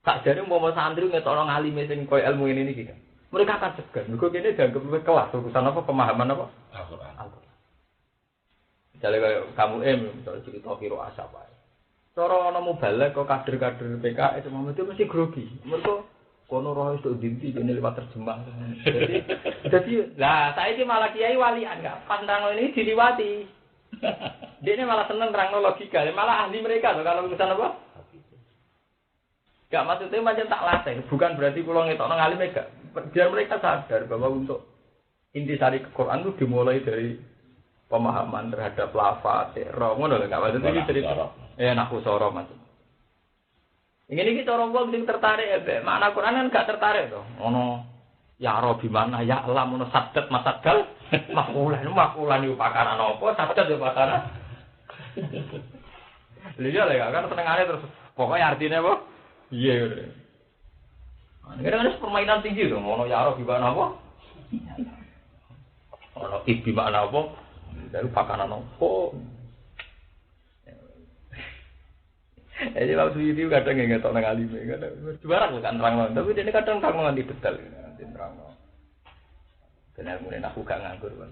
Tak jare umpama santri ngetokno ngalim sing koyo ilmu ini iki kan. Mereka akan segan. Mergo kene dianggap luwih kelas urusan apa pemahaman apa? Al-Qur'an. Misalnya kamu misalnya cerita kiro asap aja. Cara ana mubalek kok kader-kader PKS itu mesti grogi. Mergo kono roh itu dinti ini lewat terjemah. Jadi lah saiki malah kiai walian enggak pas nerangno ini diliwati. Dia malah seneng nerangno logika, malah ahli mereka tuh kalau urusan apa? Enggak maksudnya macam tak latih, bukan berarti kula ngetokno ngalim enggak. Biar mereka sadar bahwa untuk intisari Quran itu dimulai dari pemahaman terhadap lafaz, roh, ngono lho, enggak maksudnya iki cerita. Nak usara maksud. Ngene iki cara wong sing tertarik makna Quran kan enggak tertarik to. Ono ya roh bi mana ya alam ono sadat masadal makulan iki pakaran apa sadat yo pakaran. Lha ya kan senengane terus pokoknya artinya apa? Iya. Ini kan permainan tinggi to, ono ya roh bi mana apa? Ono ibi makna apa? Dari pakanan opo. Jadi waktu itu kadang nggak tahu nang alime, kadang juara kan terang, tapi dia kadang terang nganti betul, nanti terang. Benar mungkin aku gak nganggur kan.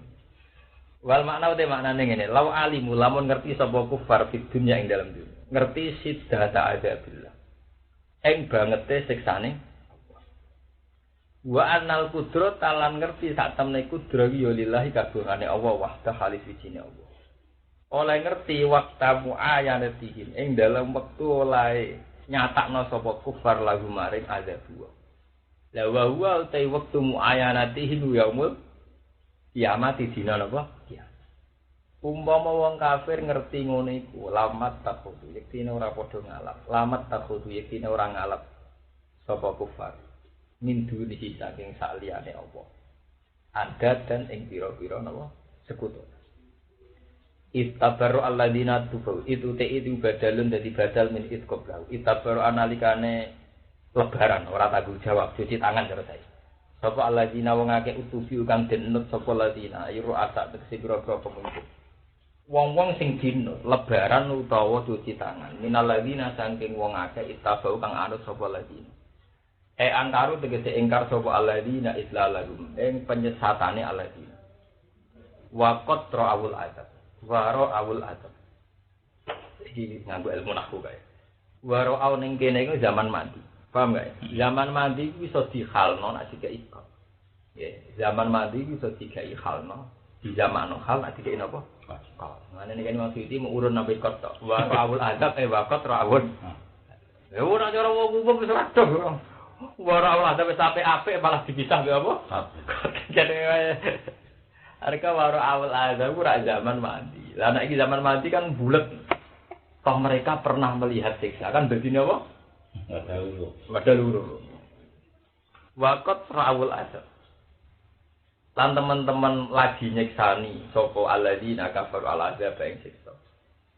Wal makna uti maknane ngene, lau alimu lamun ngerti sapa kufar fid dunya ing dalam dunya. Ngerti siddata adzabillah. Ing bangete siksane wa annal qudrat talan ngerti sak temne kudrat ya lillahi kabehane Allah wahda halis wijine Allah. Oleh ngerti waktamu ayanatihim ing dalam wektu oleh nyatakno sapa kufar lagu maring azab. La wa huwa utai wektu muayanatihim yaumul kiamat dina napa? Umpama wong kafir ngerti ngono iku, lamat takhudu yektine ora padha ngalap. Lamat takhudu yektine ora ngalap sapa kufar. Min dunihi saking saliyane apa. Ada dan ing pira-pira napa sekutu. Istabaru alladziina tubu itu badalun dadi badal min itqablahu. Istabaru analikane lebaran ora tanggung jawab cuci tangan karo saya. Sapa alladziina wong akeh utubi kang denut sapa alladziina iru asak tegese pira-pira pemimpin. Wong-wong sing dinut lebaran utawa cuci tangan minal ladzina saking wong akeh ittabau kang anut sapa alladzina. Angkaru tegese ingkar sapa alladzina islalahum ing penyesatane alladzina. Wa qatra awul adab. Waro awul adab. Iki nganggo ilmu nahwu kae. Waro aw ning kene iku zaman mandi. Paham gak? Zaman mandi iku iso dihalno nek dikek ikut. Nggih, zaman mandi iku iso dikek halno. Di zaman hal nek dikek napa? Ngene iki maksud iki urun sampai kot tok. Waro awul adab wa qatra awul. Ya ora cara wong umum wis ora dong. Waro awul adab wis apik-apik malah dipisah lho apa? Jadi harga waro awal azab ora zaman mandi. Lah nek iki zaman mandi kan bulet. Toh mereka pernah melihat siksa kan dadi napa? Padha luru. Waqat rawul azab. Lan teman-teman lagi nyeksani sapa alladzina kafaru ala azab ing siksa.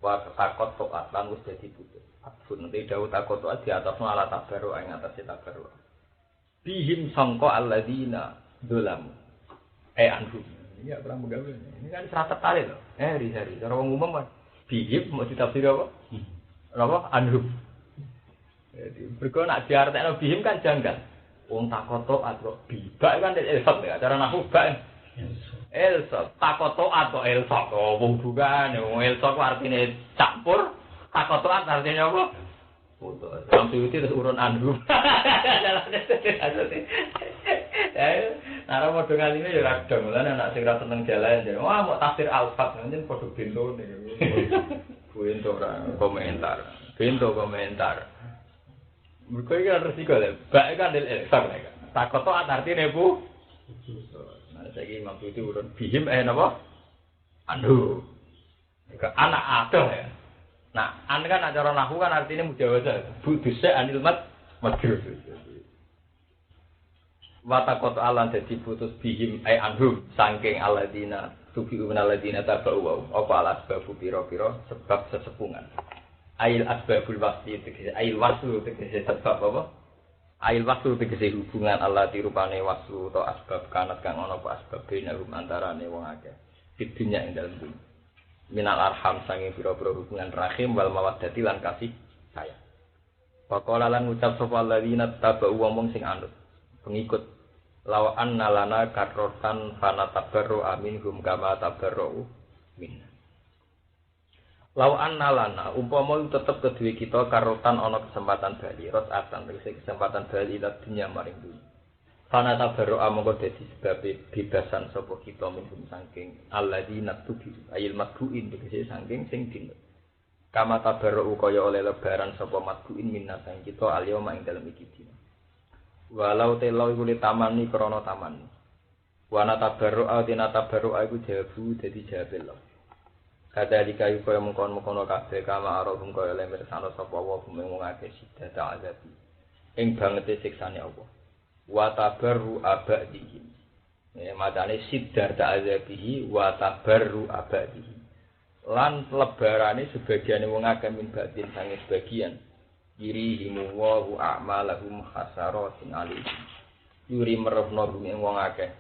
Wa takot toat lan wis dadi putus. Atun te dawuh takot toat di atasno ala tabaru ing atas tabaru. Bihim sangka alladzina dolamu. Anhu. Iya, kurang begawe. Ini kan serata tali loh. Hari-hari. Cara wong umum kan bihim mau ditafsir apa? Apa? Anhum. Jadi berkona nak diartekno bihim kan janggal. Wong takoto atau bibak kan elsok ya. Cara nahwu bak. Elsok. Takoto atau elsok. Oh, wong bukan. Wong elsok artine campur. Takoto artinya apa? Putus. Sampai itu terus urun anhum. Nara modho ngaline ya ra dong, lan anak sing ra seneng jalan jare. Wah, mau tafsir al-fat njen padha bento niku. Bento ora komentar. Bento komentar. Mergo iki kan resiko lho. Bak kan del eksak nek. Takoto artine bu. Nah, saiki maksud urun bihim napa? Aduh. Ke anak adoh ya. Nah, an kan acara nahwu kan artinya mujawazah. Buduse anil madrus. Watakoto alan dadi putus bihim anhum saking alladzina tubi'un alladzina tabau apa alasbabu pira-pira sebab sesepungan. Ail asbabul wasli tegese ail waslu tegese sebab apa? Ail waslu tegese hubungan Allah dirupane waslu atau asbab kanat kang ana apa asbab binarum antarane wong akeh. Di dunya ing dalem dunya. Minal arham saking pira-pira hubungan rahim wal mawaddati lan kasih sayang. Faqala lan ngucap sapa alladzina tabau wong sing anut pengikut law anna lana karrotan fana tabarru aminhum kama tabarru min. Law anna lana umpama tetep kedue kita karrotan ana kesempatan bali rosatan tegese kesempatan bali ila dunya maring dunya. Fana tabarru amangka dadi sebab bebasan sapa kita minhum saking alladzina tubi ayil madbuin tegese saking sing dina. Kama tabarru kaya oleh lebaran sapa madbuin minna sang kita alyoma ing dalem iki dina. Walau telo iku tamani krana taman. Wana tabarru atina tabarru iku jawabu dadi jawab Allah. Kadalika iku kaya mengkon-mengkon kabeh kama arahum kaya lemir sana sapa wa bumeng ngake sidata azabi. Ing bangete siksane Allah. Wa tabarru abadihi. Macane sidata azabihi wa tabarru abadihi. Lan lebarane sebagiane wong akeh min batin sange sebagian. Yurihimu wa a'malahum hasaratin alaihi. Yuri merehno ing wong akeh.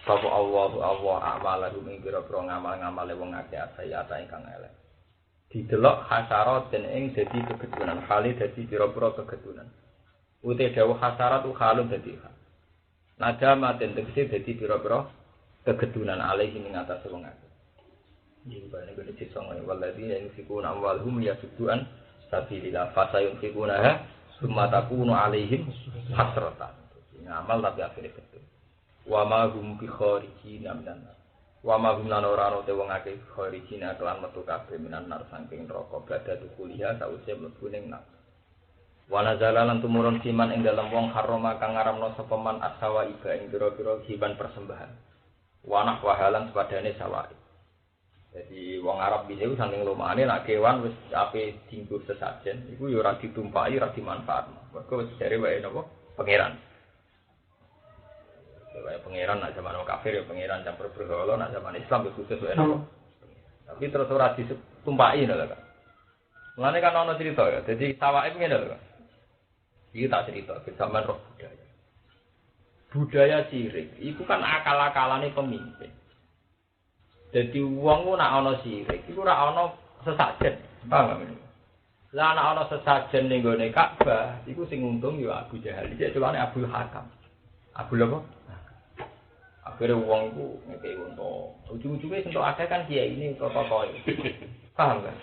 Sapa Allah a'malahum ing pira-pira ngamal-ngamale wong akeh asaya ingkang elek. Didelok hasaratin ing dadi kegedunan, hale dadi pira-pira kegedunan. Ute dawuh hasarat halun dadi hal. Nadama den tegese dadi pira-pira kegedunan alaihi ing atase wong akeh. Iki bane gede disong waladina yunfikuna amwalhum yasudduan sabilillah fasayunfikuna summa takunu alaihim hasratan. Ngamal tapi akhirnya betul. Wa ma hum bi kharijina minan nar. Wa ma hum lan ora ana te wong akeh kharijina kelan metu kabeh minan nar saking neraka badhe kuliah sause mlebu ning nar. Wa nazala lan tumurun siman ing dalem wong harama kang ngaramno sapa man asawa iba ing pira-pira hiban persembahan. Wa nah wahalan sepadane sawai. Jadi wong Arab bisa itu saking lumane nak kewan wis ape dinggo sesajen iku ya ora ditumpaki ora dimanfaatno. Mergo wis jare wae napa pangeran. Wae pangeran nak zaman kafir ya pangeran campur berhala nak zaman Islam wis khusus wae napa. Tapi terus ora ditumpaki lho kan. Mulane kan ana cerita ya. Jadi sawake ngene lho. Iki tak cerita zaman roh budaya. Budaya sirik iku kan akal-akalane pemimpin. Jadi wong ku nak ana sirik, iku ora ana sesajen. Paham gak? Lah ana sesajen ning gone Ka'bah, iku sing untung ya Abu Jahal. Iki celane Abdul Hakam. Abdul apa? Akhire wong ku ngekeki unta. Ujung-ujunge sing tok akeh kan kiai ini tokoh. Paham gak?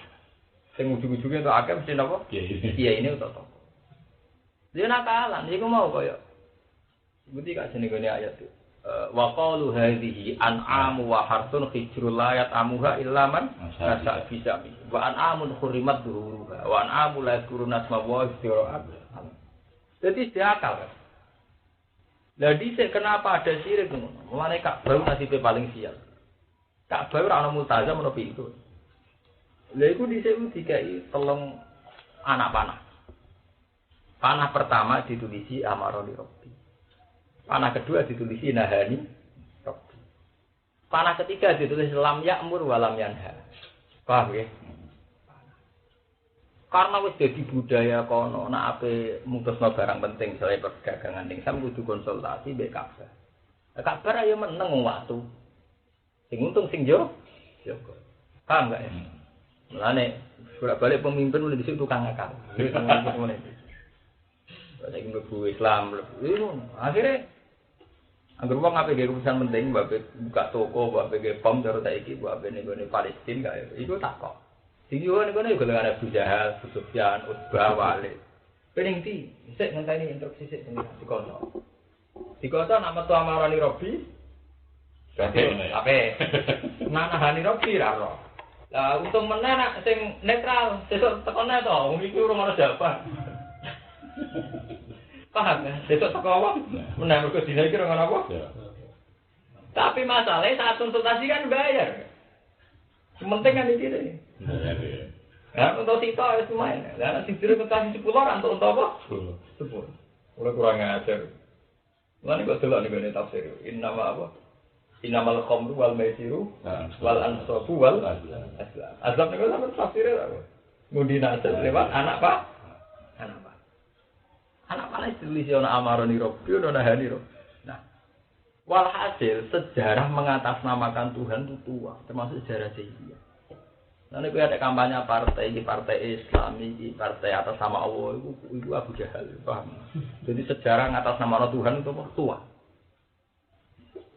Sing ujung-ujunge tok akeh mesti napa? Kiai ini tokoh. Dia nakalan, iku mau koyo. Budi gak jenenge gone ayat itu. Wa qalu hadhihi an'amu wa harsun hijrul layat amuha illa man nasa bisa wa an'amun hurimat duruha wa an'amu la yadhkuruna asma wa istira'at. Jadi diakal kan. Lah dhisik kenapa ada sirik ngono? Mulane Ka'bah nasibe paling sial. Ka'bah ora ana multazam ono pintu. Lha iku dhisik dikai telung anak panah. Panah pertama ditulisi amaroni Rabbi. Panah kedua ditulisi nahani Rabbi. Panah ketiga ditulis lam ya'mur wa lam yanha. Paham ya? Karena wis dadi budaya kono nek ape mutusno barang penting misalnya perdagangan ning sam kudu konsultasi mbek Ka'bah. Ka'bah ayo meneng wong watu. Sing untung sing yo. Paham gak ya? Mulane bolak-balik pemimpin mulai disitu tukang akal. Wis ngene. Saiki mlebu Islam, akhirnya anggur wong ape gawe urusan penting, babe buka toko, babe gawe pom terus saiki babe ning gone Palestina kae. Iku tak kok. Sing yo ngene yo golongan Abu Jahal, Abu Sufyan, Utbah, Walid. Pening ti, sik ngenteni instruksi sik dikono. Dikono nak metu amarani Robi. Berarti ape? Nanahani Robi ra ro. Lah untung meneh nak sing netral, sesuk tekone to, wong iki urung ana jawaban. Paham kan? Besok teko apa? Menang mergo dina iki ora ngono apa? Tapi masalahnya saat konsultasi kan bayar. Penting kan iki deh. Ya, untuk sita wis lumayan. Lah sing jero konsultasi 10 ora untuk apa? 10. Ora kurang ajar. Lan kok delok ning ngene tafsir. Innama apa? Innamal khamru wal maisiru wal ansabu wal azlam. Azlam niku sampe tafsir apa? Mundi nasab lewat anak Pak. Anak Pak. Anak paling tulis ana amaroni Rabbi ana nahani Rabbi. Nah, walhasil sejarah mengatasnamakan Tuhan itu tua, termasuk sejarah Jahiliyah. Nanti gue ada kampanye partai ini partai Islam ini partai atas nama Allah itu Abu Jahal, paham? Jadi sejarah mengatasnamakan Tuhan itu tua.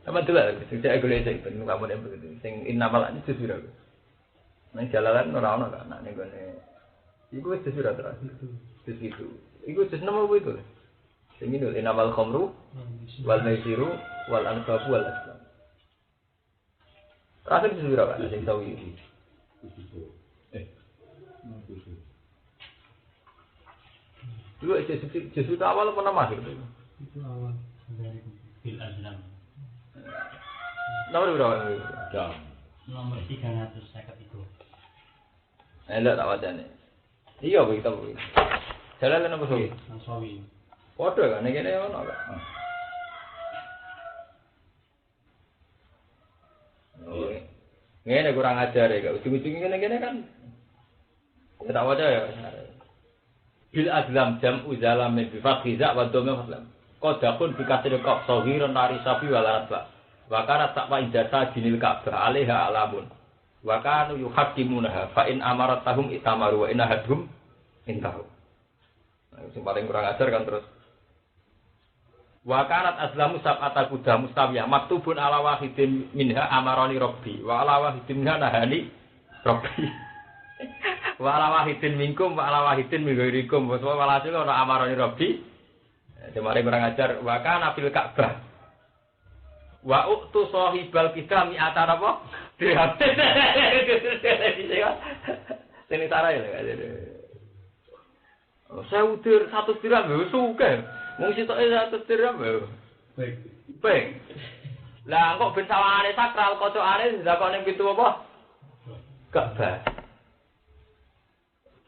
Sama tu lah, sejak egois itu penuh kamu yang begitu. Sing innamal ini sesudah. Nang jalanan orang kan, nak nego ne. Iku sesudah terakhir. Sesudah. Iku tes nama apa itu? Sing ini innamal khamru wal maisiru wal ansabu wal azlam. Terakhir sesudah kan sing sawi iki. Dulu sesudah awal apa nama itu? Itu awal dari bil azlam. Nomor berapa? Jam. Nomor 353. Enggak tak wajane. Iya kita begini. Jalan nang kono. Nang sawi. Padha kan iki kene ono kok. Oh. Ngene kurang ajar ya, ujung-ujung ngene kan. Tak waca ya. Bil azlam jam uzalam bi faqiza wa dhamma faslam. Qadakun bikasir qaf sahiran nari safi wal arba. Wa kana taqwa indasa jinil Ka'bah alaiha alamun. Wa kanu yuhaqqimunaha fa in amaratahum itamaru wa in ahadhum intahu. Yang paling kurang ajar kan terus Wa kanat azlamu sab'ata kuda mustawiyah maktubun ala wahidin minha amaroni rabbi wa ala wahidin minha nahani rabbi. Wa ala wahidin minkum wa ala wahidin min ghairikum. Walhasil ana amaroni rabbi. Demare kurang ajar wa kana fil Ka'bah. Wa uktu sahibal kita mi'ata apa? Dirham. Sini sarai lho. Saya udir 100 dirham lho sugih. Wong sitoke 100 dirham lho. Peng. Lah kok ben sawangane sakral kocokane ndakone pintu apa? Ka'bah.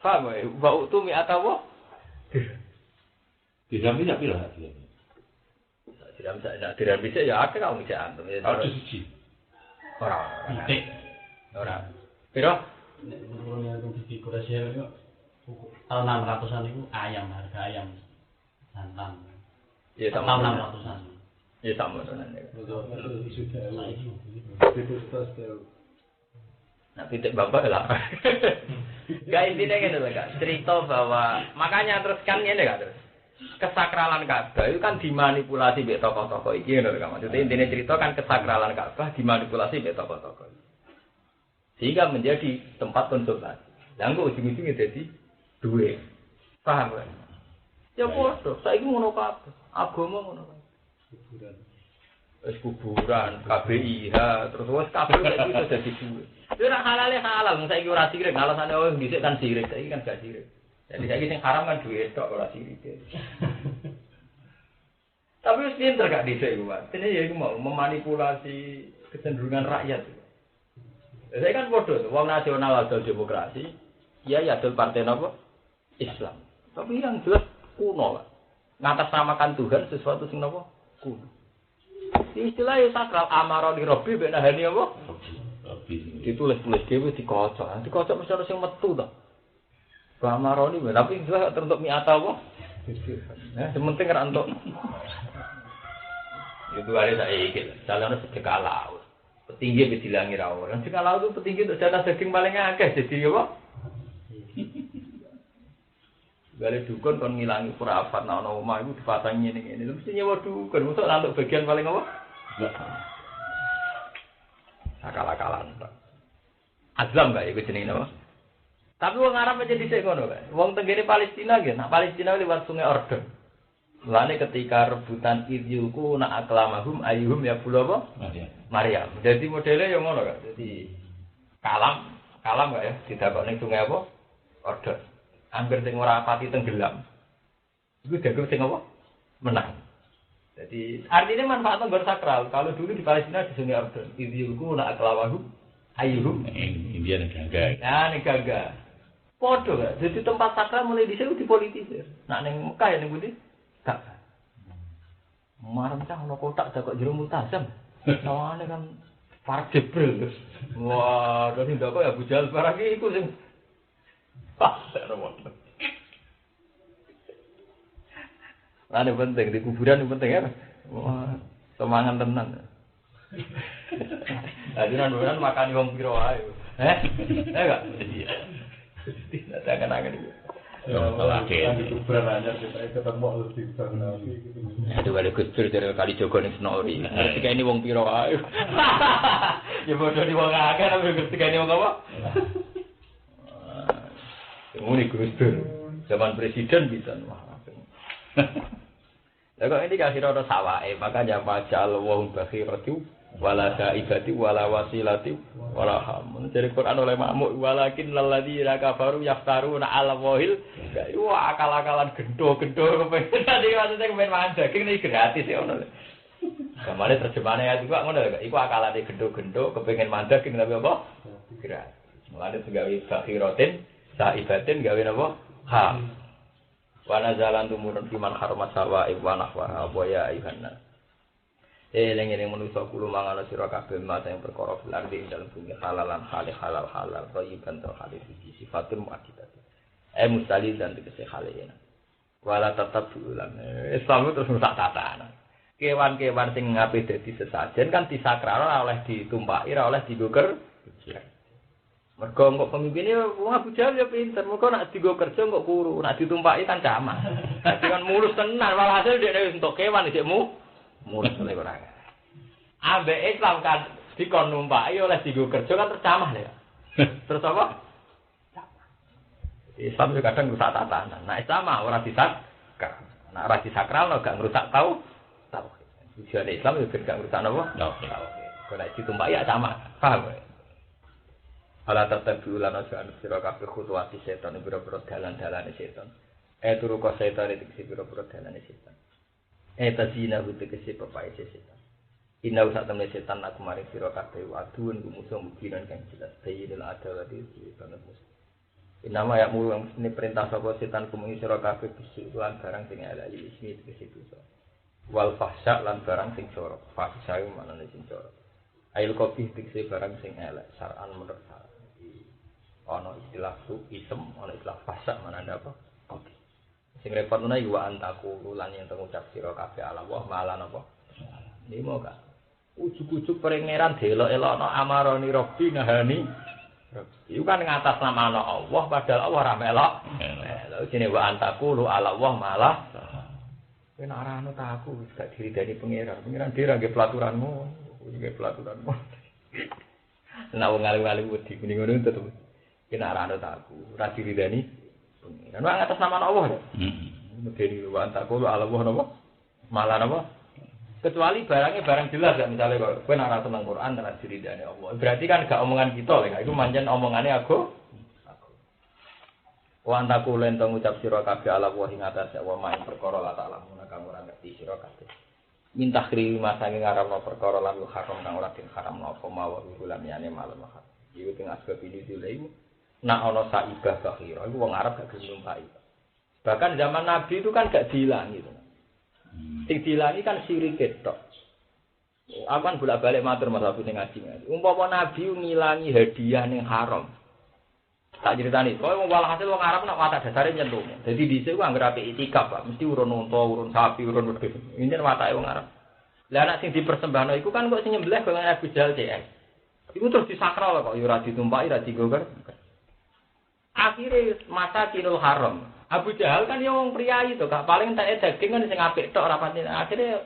Paham ya? Wa uktu mi'ata apa? Dirham iki piro ha? Dirham bisa ya akeh kok bisa antum ya. Ada siji. Ora. Titik. Ora. Piro? Nek urune di Korea itu tahun 600-an itu ayam, harga ayam santan. Ya tahun 600-an. Ya sama tenan. Nah, titik bapak lah. Gak intinya gini loh kak, cerita bahwa makanya terus kan ini kak terus kesakralan Ka'bah itu kan dimanipulasi oleh tokoh-tokoh ini loh kak. Maksudnya intinya cerita kan kesakralan Ka'bah dimanipulasi oleh tokoh-tokoh ini. Sehingga menjadi tempat konsultasi. Lalu ujung-ujungnya jadi duit. Paham kan? Ya bodoh, saya ini ngono kabeh. Agama ngono kabeh. Kuburan, KBIH, terus wes kabeh itu iso dadi duit. Itu ora halal, saiki ora sirik, alasane oh dhisik kan sirik, saiki kan gak sirik. Jadi saiki sing haram kan duit tok ora sirik. Tapi wis pinter gak dhisik iku, Pak. Dene ya iku mau memanipulasi kecenderungan rakyat. Saya kan bodoh, wong nasional atau demokrasi, ya adol partai apa? Islam. Tapi yang jelas kuno lah. Ngatasnamakan Tuhan sesuatu sing apa? Kuno. Istilah ya sakral amaroni robbi ben nahani apa? Ditulis-tulis dhewe dikocok. Dikocok mesti ana sing metu to. Amaroni tapi jelas teruntuk mi'ata apa? Nah, sementing ra entuk. Itu ada saiki. Calon sedekah laut. Petinggi wis dilangi ra ora. Sedekah laut itu petinggi untuk jatah daging paling akeh jadi apa? Gale dukun kon ngilangi purafat nek ana omah iku dipasangi ngene-ngene. Mesti nyewa dukun, mosok lantuk bagian paling apa? Akal-akalan. Azlam gak iku jenenge apa? Tapi wong Arab aja dhisik ngono kae. Wong tenggene Palestina nggih, nak Palestina liwat Sungai Ordon. Mulane ketika rebutan idyuku nak aklamahum ayyuhum ya bulu apa? Maryam. Jadi modelnya yang ngono kan. Jadi kalam gak ya? Didakokne sungai apa? Ordon. Hampir sing ora pati tenggelam. Iku jago sing apa? Menang. Jadi artinya manfaatnya gor sakral. Kalau dulu di Palestina di sungai Ordon, idyuku nak aklamahum ayyuhum India negara. Nah, negara. Podo gak? Jadi tempat sakral mulai dhisik dipolitisir. Nak ning Mekah ya ning pundi? Tak. Marem cah ono kotak kok jero multazam. Sawane kan Farah Jibril. Wah, dadi ndak kok ya Abu Jahal barang iku sing pas remot. Ane penting di kuburan penting ya. Wah, semangat tenan. Ajunan makan wong piro wae. Enggak? Iya. Tidak akan itu. Kalau di kuburan aja kita ketemu lebih banget. Aduh, ada Gusdur dari kali Jogo ning Senori. Ketika ini wong piro wae. Ya bodoh di wong akeh tapi ketika ini wong apa? Ini Gusdur. Zaman presiden bisa wah. Lah kok ini kasih ora sawake, makanya majal wong bakhiratu wala saibati wala wasilati wala ham. Dari Quran oleh makmuk walakin lalladzina kafaru yaftaruna 'ala wahil. Wah, akal-akalan gendo-gendo kepengen tadi maksudnya kepengen mangan daging iki gratis ya ngono. Kamane terjemahane ayat iku ngono lho, iku akalane gendo-gendo kepengen mangan daging tapi apa? Gratis. Mulane segawe bakhiratin saibatin gawe napa? Ham. Wana jalan tumurun fiman harumat sawa ibwanah wa ya ayuhanna. Lengen manusa kulo mangana sira kabeh mata yang perkara lardi ing dalem bumi halalan halal thayyiban halal iki sifatun muakkidah. Mustali dan tegese halena. Wala tetap ulang. Islam terus rusak tatanan. Kewan-kewan sing ngape dadi sesajen kan disakral ora oleh ditumpaki ora oleh digoker. Mergo Mergo kok pemimpinnya wong Abu Jahal ya pinter. Mergo nak digo kerja kok kuru, nak ditumpaki kan camah. Dadi kan mulus tenan, walhasil dhek entuk kewan dhekmu mulus oleh ora. Ambek Islam kan dikon numpaki oleh digo kerja kan tercamah ya. Terus apa? Islam juga kadang rusak tatanan. Nah Islam ora disakral. Nah ora disakral gak ngrusak tahu. Tujuan Islam itu gak ngrusak napa? Kalau ditumpaki ya sama. Paham? Ala tatabi ulana jan sira kabeh khutuwati setan biro-biro dalan-dalane setan. Turu ka setan iki biro-biro dalane setan. Tazina butuh kese papai setan. Inna usah temen setan aku mari sira kabeh waduun musuh mugiran kang jelas sayyidul adawati banget musuh. Inama ya mulu ini perintah sapa setan kumuni sira kabeh bisik lan barang sing ala ismi kese dosa. Wal fahsya lan barang sing jorok. Fahsya manane sing jorok. Ail kopi dikse barang sing elek syar'an menurut syara. Ana istilah su isem, ana istilah fasa mana apa? Kopi. Sing repot menawa wa antaku lan yen ngucap sira kabeh ala Allah malan apa? Nimo ka. Ujug-ujug pangeran delok-elokno amaroni robbi nahani. Iku kan ngatas nama Allah padahal Allah ora melok. Lha jenenge wa antaku lu ala Allah malah. Kowe nek ora ana tak aku wis gak diridani pangeran. Pangeran dhewe nggih pelaturanmu. Nggih pelaturanmu. Nek wong alim-alim wedi kuning-kuning tetep kena rano taku, ora diridani. Kan wong atas nama Allah. Medeni wa antaku Allah napa? Malah napa? Kecuali barangnya barang jelas ya misalnya kok kowe nek ora seneng Quran ora diridani Allah. Berarti kan gak omongan kita lho, iku pancen omongane aku. Wa antaku lan ngucap sira kabeh Allah ing atas wa main perkara la ta'ala kang ora ngerti sira kabeh. Minta kiri masange ngaramno perkara lan haram kang ora den haramno apa mawon bulan yane malam mahal. Iku teng asbab ini dilemu. Nak ana saibah bakhira iku wong Arab gak gelem numpai. Bahkan zaman Nabi itu kan gak dihilangi itu. Sing dihilangi kan sirik tok. Aku kan bolak-balik matur Mas Abi ning ngaji. Umpama Nabi ngilangi hadiah ning haram. Tak critani, kowe wong walhasil wong Arab nak watak dasare nyentuh. Dadi dhisik ku anggere apik itikaf, Pak. Mesti urun unta, urun sapi, urun wedhus. Ini watake wong Arab. Lah nek sing dipersembahno iku kan kok sing nyembelih kok Abu Jahal CS. Iku terus disakral kok ya ora ditumpaki, ora digoger. Akhirnya masa kinul haram. Abu Jahal kan yang priayi itu, gak paling tak daging kan sing apik tok ora pati. Akhirnya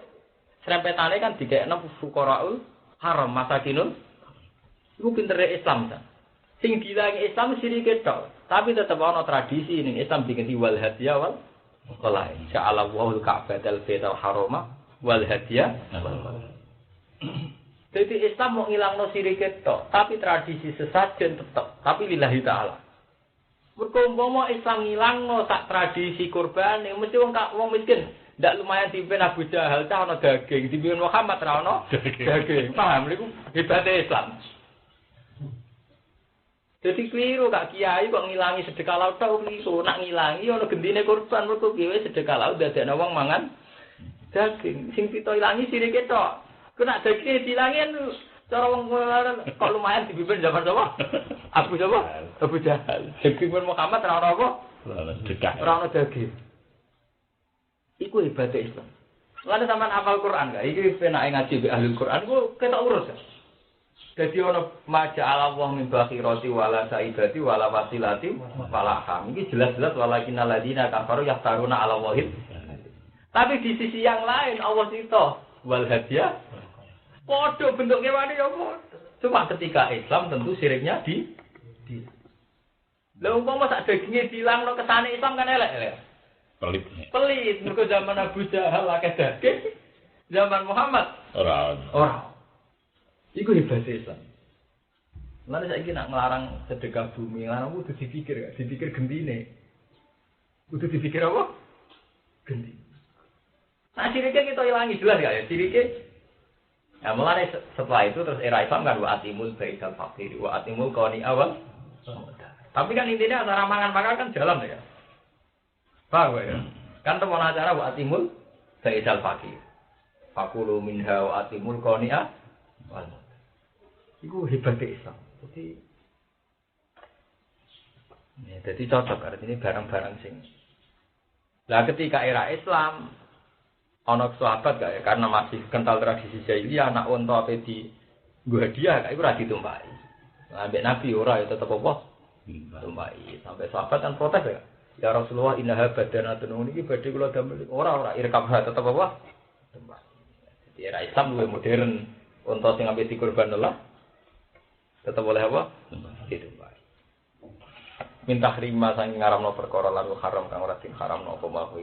serempetane kan dikekno fuqaraul haram masa kinul. Iku pintere Islam ta. Sing dilangi Islam sirik tok, tapi tetep ana tradisi ning Islam diganti wal hadiah wal qalai. Ja'ala wal ka'batal baitul harama wal hadiah. Jadi Islam mau ngilangno sirik tok, tapi tradisi sesajen tetep, tapi lillahi ta'ala. Mergo umpama Islam ngilangno sak tradisi kurbane mesti wong miskin ndak lumayan dipimpin Abu Jahal ta ana daging dipimpin Muhammad ra ana daging paham niku hebate Islam. Jadi keliru kak kiai kok ngilangi sedekah laut tok keliru nak ngilangi ana gendine kurban mergo kiye sedekah laut dadekno wong mangan daging sing pito ilangi sirike tok kena daging dilangi cara wong kok lumayan dipimpin zaman sapa? Abu Jahal. Dipimpin Muhammad ora ana apa? Ora ana daging. Iku hebat Islam. Lan sampean hafal Quran gak? Iki penake ngaji be ahli Quran ku ketok urus. Dadi ana maja Allah min bakhirati wala saibati wala wasilati wala ham. Iki jelas-jelas walakinal ladina kafaru yaftaruna ala wahid. Tapi di sisi yang lain Allah cita wal hadiah podo bentuk kewane ya podo. Cuma ketika Islam tentu siriknya di. Lah umpama sak daginge dilangno kesane Islam kan elek-elek. Pelit. Mergo zaman Abu Jahal akeh daging. Zaman Muhammad ora. Iku hebat Islam. Lan saiki nak nglarang sedekah bumi, lan kudu dipikir gendine. Kudu dipikir apa? Gendi. Nah, siriknya kita ilangi jelas gak ya? Siriknya ya mulai setelah itu terus era Islam kan wa atimul baikal fakir wa atimul qani awal. Tapi kan intinya antara mangan-mangan kan jalan ya. Paham ya? Kan temen acara wa atimul baikal fakir. Fakulu minha wa atimul qani awal. Iku hebat Islam. Jadi cocok artinya barang-barang sing. Lah ketika era Islam ana sahabat gak ya karena masih kental tradisi jahiliyah anak unta ape di nggo hadiah gak iku ora ditumpaki. Ambek Nabi ora ya tetep apa? Tumbaki. Sampai sahabat kan protes ya. Ya Rasulullah innaha badanatun niki badhe kula damel. Ora irkabha tetep apa? Tumbaki. Jadi era Islam luwih modern. Unta sing ambek dikurban Allah tetep boleh apa? Ditumbaki. Minta rima saking ngaramno perkara lan haram kang ora haramno apa mahu